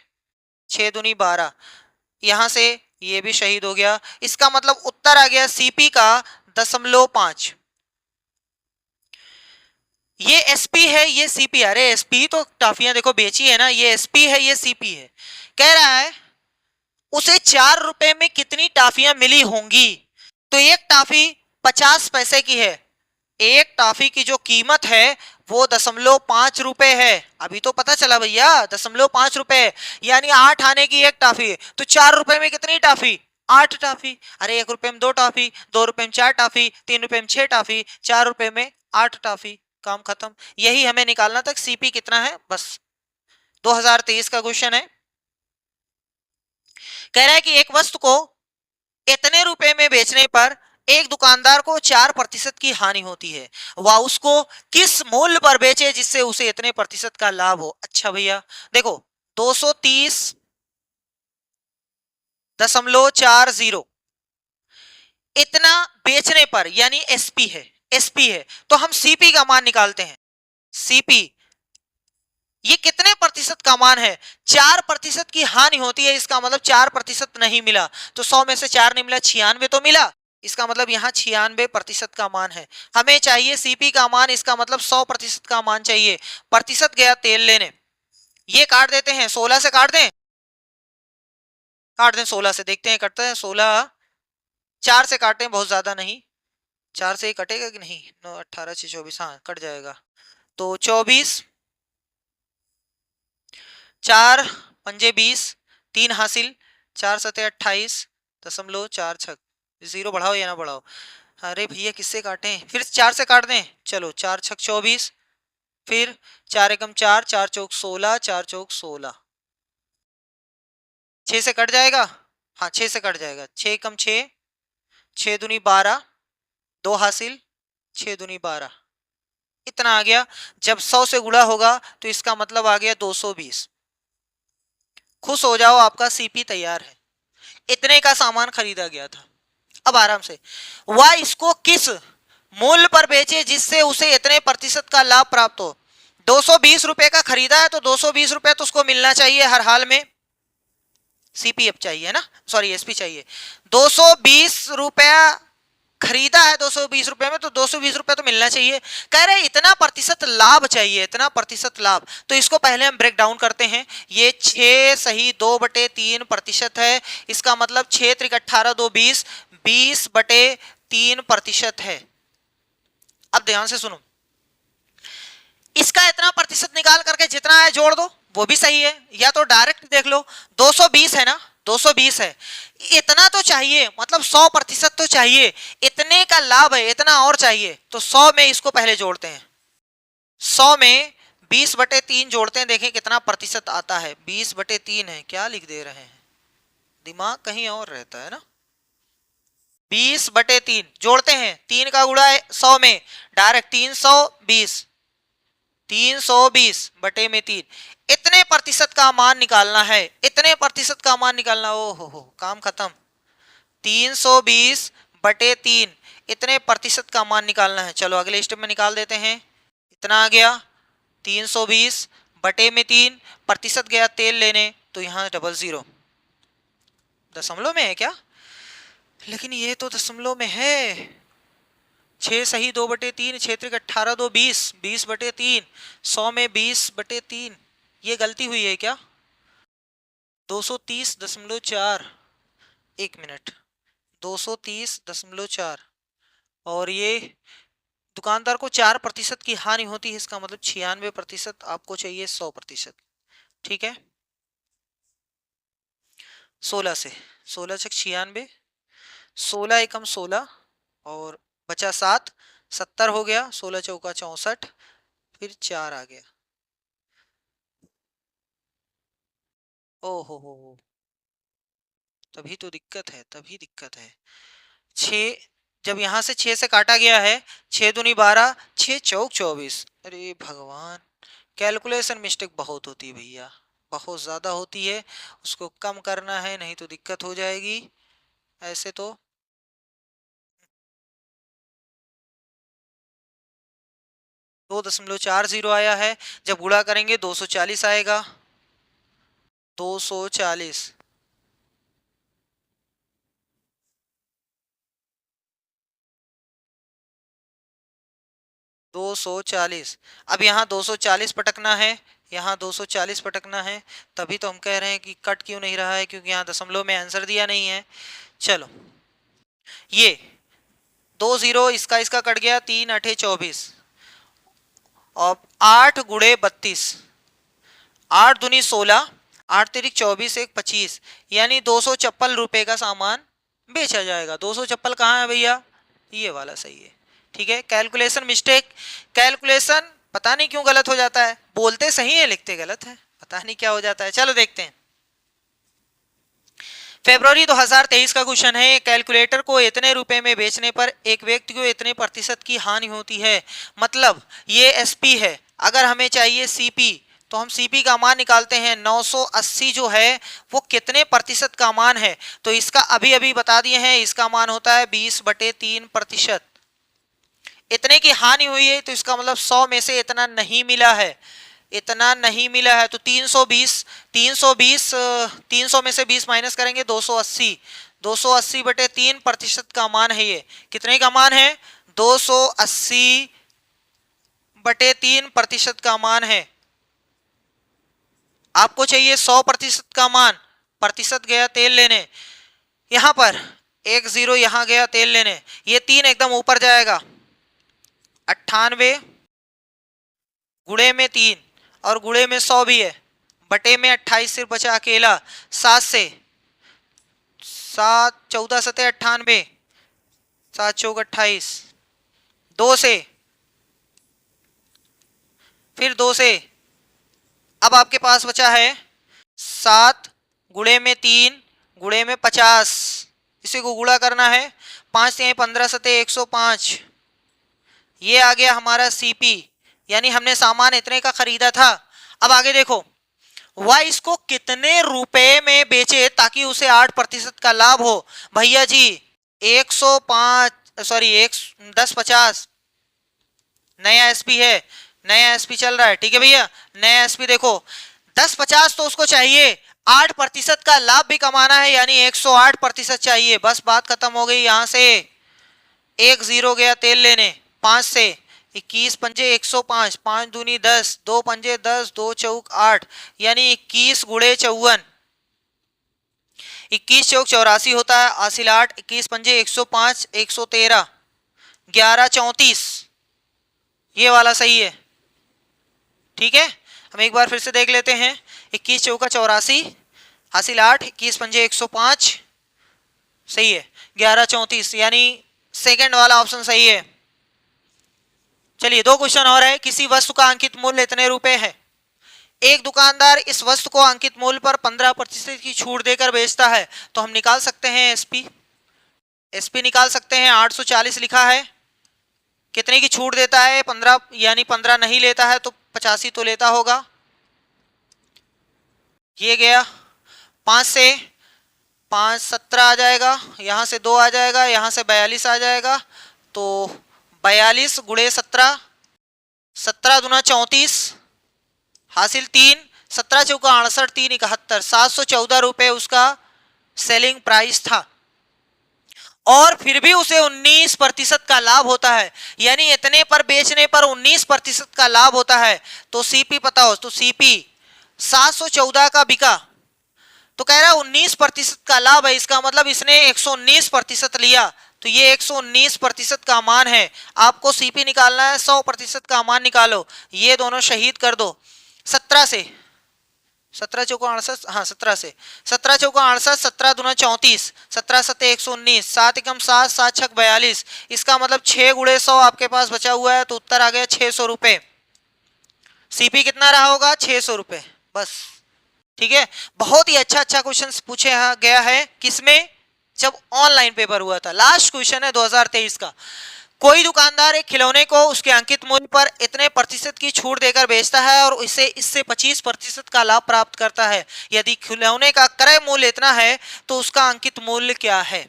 6 दूनी 12, यहां से ये भी शहीद हो गया। इसका मतलब उत्तर आ गया सीपी का 0.5। ये एसपी है, ये सीपी। अरे एसपी तो टॉफियां देखो बेची है ना, ये एसपी है, ये सीपी है। कह रहा है उसे 4 रुपए में कितनी टॉफियां मिली होंगी। तो एक टॉफी 50 पैसे की है, एक टॉफी की जो कीमत है वो 0.5 रुपए है। अभी तो पता चला भैया 0.5 रुपए, यानी 8 आने की एक टॉफी है, तो 4 रुपए में कितनी टॉफी, 8 टॉफी। अरे 1 रुपए में 2 टॉफी, 2 रुपए में 4 टॉफी, 3 रुपए में 6 टॉफी, 4 रुपए में 8 टॉफी, काम खत्म। यही हमें निकालना था सीपी कितना है, बस। 2023 का क्वेश्चन है, कह रहा है कि एक वस्तु को इतने रुपए में बेचने पर एक दुकानदार को 4% की हानि होती है, वह उसको किस मूल्य पर बेचे जिससे उसे इतने प्रतिशत का लाभ हो। अच्छा भैया देखो 230.40 इतना बेचने पर, यानी एसपी है, एसपी है, तो हम सीपी का मान निकालते हैं। सीपी ये कितने प्रतिशत का मान है, 4% की हानि होती है, इसका मतलब 4% नहीं मिला, तो 100 में से 4 नहीं मिला, 96 तो मिला। इसका मतलब यहाँ 96% का मान है। हमें चाहिए सीपी का मान, इसका मतलब 100% का मान चाहिए। प्रतिशत गया तेल लेने, ये काट देते हैं, 16 से काट दें, काट दें 16 से, देखते हैं कटता है 16। 4 से काटें, बहुत ज्यादा नहीं, 4 से ही कटेगा कि नहीं, 9 18 6 24, हाँ कट जाएगा, तो 24, 4 पंजे 20, 3 हासिल, 4 सते 28.46, जीरो बढ़ाओ या ना बढ़ाओ। अरे भैया किससे काटें, फिर 4 से काट दें, चलो 4 छक 24, फिर 4 एकम 4, 4 चौक 16, 4 चौक 16, 6 से कट जाएगा, हाँ 6 से कट जाएगा, 6 एकम 6, 6 दूनी 12, 2 हासिल, 6 दूनी 12, इतना आ गया। जब 100 से गुणा होगा तो इसका मतलब आ गया 220। खुश हो जाओ, आपका सीपी तैयार है, इतने का सामान खरीदा गया था। अब आराम से, वह इसको किस मूल्य पर बेचे जिससे उसे इतने प्रतिशत का लाभ प्राप्त हो। 220 रुपए का खरीदा है तो 220 रुपए तो उसको मिलना चाहिए हर हाल में। सीपीएफ चाहिए ना, सॉरी एसपी चाहिए। 220 रुपया खरीदा है 220 रुपए में, तो 220 रुपए तो मिलना चाहिए। कह रहे इतना प्रतिशत लाभ चाहिए, इतना प्रतिशत लाभ। तो इसको पहले हम ब्रेक डाउन करते हैं। ये 6 सही 2/3% है। इसका मतलब 6 त्रिक 18 2 20, 20/3% है। अब ध्यान से सुनो, इसका इतना प्रतिशत निकाल करके जितना है जोड़ दो, वो भी सही है। या तो डायरेक्ट देख लो, 220 है ना, 220 है, इतना तो चाहिए, मतलब 100% तो चाहिए, इतने का लाभ है, इतना और चाहिए। तो 100 में इसको पहले जोड़ते हैं, 100 में 20/3 जोड़ते हैं, देखें कितना प्रतिशत आता है। 20/3 है, क्या लिख दे रहे हैं, दिमाग कहीं और रहता है ना। 20/3 जोड़ते हैं, 3 का गुणा है 100 में, डायरेक्ट 320, 320 बटे में 3, इतने प्रतिशत का मान निकालना है, इतने प्रतिशत का मान निकालना। ओ हो, काम खत्म। 320/3, इतने प्रतिशत का मान निकालना है। चलो अगले स्टेप में निकाल देते हैं। इतना आ गया 320/3, प्रतिशत गया तेल लेने, तो यहाँ 00 दशमलव में है क्या, लेकिन ये तो दशमलव में है। 6 सही 2/3, 6 त्रिक 18 2 20, 20/3, 100 में 20/3, ये गलती हुई है क्या, 230.4, 1 मिनट, 230.4, और ये दुकानदार को 4% की हानि होती है, इसका मतलब 96%, आपको चाहिए 100%। ठीक है, 16 से 16 छक 96, 16 एकम 16 और बचा 7, 70 हो गया, 16 चौका 64, फिर 4 आ गया। ओ हो, तभी तो दिक्कत है, तभी दिक्कत है। 6 जब यहां से 6 से काटा गया है, 6 दूनी 12, 6 चौक 24, अरे भगवान, कैलकुलेशन मिस्टेक बहुत होती है भैया, बहुत ज्यादा होती है, उसको कम करना है, नहीं तो दिक्कत हो जाएगी। ऐसे तो 2.40 आया है, जब गुणा करेंगे 240 आएगा, 240। अब यहाँ 240 पटकना है, यहाँ 240 पटकना है, तभी तो हम कह रहे हैं कि कट क्यों नहीं रहा है, क्योंकि यहाँ दशमलव में आंसर दिया नहीं है। चलो ये 20, इसका कट गया, 3 8 24, और 8 गुणे 32, 8 दूनी 16, 8 तिरिक 24, 1 25, यानी 256 रुपए का सामान बेचा जाएगा। 256 कहाँ है भैया, ये वाला सही है। ठीक है, कैलकुलेशन मिस्टेक, कैलकुलेशन पता नहीं क्यों गलत हो जाता है, बोलते सही है लिखते गलत है, पता नहीं क्या हो जाता है। चलो देखते हैं, फरवरी 2023 का क्वेश्चन है, कैलकुलेटर को इतने रुपए में बेचने पर एक व्यक्ति को इतने प्रतिशत की हानि होती है। मतलब ये एसपी है, अगर हमें चाहिए सीपी, तो हम सीपी का मान निकालते हैं। 980 जो है वो कितने प्रतिशत का मान है, तो इसका अभी अभी बता दिए हैं, इसका मान होता है 20/3%। इतने की हानि हुई है, तो इसका मतलब 100 में से इतना नहीं मिला है, इतना नहीं मिला है, तो 320, 300 में से 20 माइनस करेंगे, 280, 280/3% का मान है। ये कितने का मान है, 280/3% का मान है। आपको चाहिए 100% का मान, प्रतिशत गया तेल लेने, यहां पर 10 यहां गया तेल लेने, ये 3 एकदम ऊपर जाएगा, 98 गुणे में 3 और गुणे में 100 भी है, बटे में 28 सिर्फ बचा अकेला, 7 से 7 14 सते 98, 7 चौक 28, 2 से, फिर 2 से, अब आपके पास बचा है 7 गुणे में 3 गुणे में 50, इसी को गुणा करना है, 5 से 15 सते 105, ये आ गया हमारा सीपी, यानी हमने सामान इतने का खरीदा था। अब आगे देखो, वह इसको कितने रुपए में बेचे ताकि उसे 8% का लाभ हो। भैया जी 105 सॉरी 1050 नया एसपी है, नया एसपी चल रहा है, ठीक है भैया, नया एसपी देखो 1050 तो उसको चाहिए, 8% का लाभ भी कमाना है, यानी 108% चाहिए। बस बात खत्म हो गई, यहां से एक जीरो गया तेल लेने, 5 से 21 पंजे 105, 5 दूनी 10, 2 पंजे 10, 2 चौक 8, यानी 21 गुणे 54, 21 चौक 84 होता है, हासिल 8, 21 पंजे 105, 113, 11 34, ये वाला सही है। ठीक है, हम एक बार फिर से देख लेते हैं। 21 चौका 84, हासिल 8, 21 पंजे 105, सही है। 11 34, यानी सेकंड वाला ऑप्शन सही है। चलिए 2 क्वेश्चन और है। किसी वस्तु का अंकित मूल्य इतने रुपए है। एक दुकानदार इस वस्तु को अंकित मूल्य पर 15% की छूट देकर बेचता है, तो हम निकाल सकते हैं एसपी। एसपी निकाल सकते हैं। 840 लिखा है, कितने की छूट देता है? 15, यानी 15 नहीं लेता है तो 85 तो लेता होगा। ये गया 5 से 5 17 आ जाएगा, यहां से 2 आ जाएगा, यहां से 42 आ जाएगा, तो 42 गुणे 17, 17 दूना 34, हासिल 3, 17 चौका 68, 3 71, 714 रुपए उसका सेलिंग प्राइस था, और फिर भी उसे 19% का लाभ होता है, यानी इतने पर बेचने पर 19% का लाभ होता है। तो सीपी पता हो तो सीपी 714 का बिका, तो कह रहा है 19% का लाभ है, इसका मतलब इसने 119% लिया, तो ये 119% का मान है। आपको सीपी निकालना है, 100% का मान निकालो, ये दोनों शहीद कर दो। 17 से 17 चौका 68, हाँ 17 से 17 चौका 68, 17 दूना 34, 17 सत्ते 119, 7 एकम 7, 7 छक 42, इसका मतलब 6 गुणे 100 आपके पास बचा हुआ है, तो उत्तर आ गया 600 रुपए। सीपी कितना रहा होगा? 600 रुपए, बस। ठीक है, बहुत ही अच्छा क्वेश्चन पूछे गया है, किसमें? जब ऑनलाइन पेपर हुआ था। लास्ट क्वेश्चन है 2023 का। कोई दुकानदार एक खिलौने को उसके अंकित मूल्य पर इतने प्रतिशत की छूट देकर बेचता है और इसे इससे 25% का लाभ प्राप्त करता है। यदि खिलौने का क्रय मूल्य इतना है तो उसका अंकित मूल्य क्या है?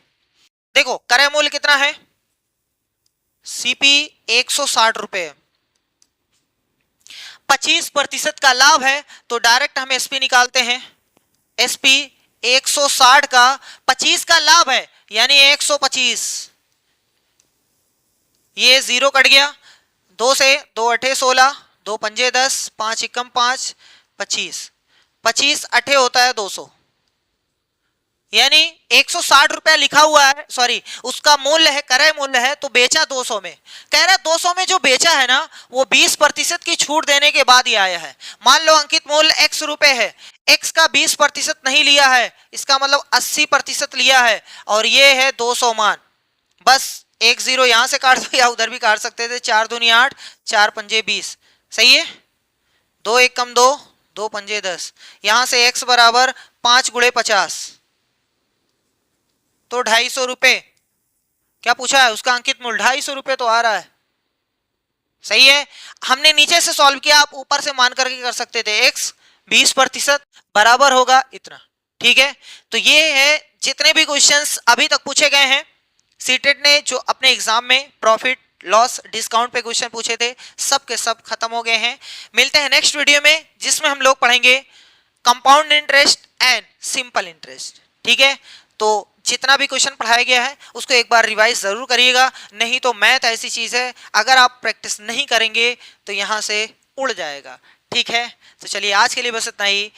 देखो क्रय मूल्य कितना है, सीपी 160 रुपए, 25% का लाभ है, तो डायरेक्ट हम एसपी निकालते हैं। एसपी 160 का 25 का लाभ है, यानी 125, ये जीरो कट गया, 2 से 2 अठे 16, 2 पंजे 10, 5 एकम 5, 25, 25 अठे होता है 200, यानी 160 रुपया लिखा हुआ है, सॉरी उसका मूल्य है, क्रय मूल्य है, तो बेचा 200 में। कह रहा 200 में जो बेचा है ना, वो 20% की छूट देने के बाद ही आया है। मान लो अंकित मूल्य x रुपए है, x का 20% नहीं लिया है, इसका मतलब 80% लिया है, और ये है 200 मान। बस एक जीरो यहां से काट दो या उधर भी काट सकते थे। 4 दूनी 8, 4 पंजे 20, सही है। 2 एक कम 2, 2 पंजे 10, यहां से x बराबर 5 गुणे 50, तो 250 रुपए। क्या पूछा है? उसका अंकित मूल्य 250 रुपए तो आ रहा है, सही है। हमने नीचे से सॉल्व किया, आप ऊपर से मान करके कर सकते थे। x 20% बराबर होगा इतना। ठीक है, तो ये है जितने भी क्वेश्चंस अभी तक पूछे गए हैं। सीटेट ने जो अपने एग्जाम में प्रॉफिट लॉस डिस्काउंट पे क्वेश्चन पूछे थे, सब के सब खत्म हो गए हैं। मिलते हैं नेक्स्ट वीडियो में, जिसमें हम लोग पढ़ेंगे compound interest and simple interest. ठीक है, तो जितना भी क्वेश्चन पढ़ाया गया है उसको एक बार रिवाइज जरूर करिएगा, नहीं तो मैथ ऐसी चीज है, अगर आप प्रैक्टिस नहीं करेंगे तो यहां से उड़ जाएगा। ठीक है, तो चलिए आज के लिए बस इतना ही।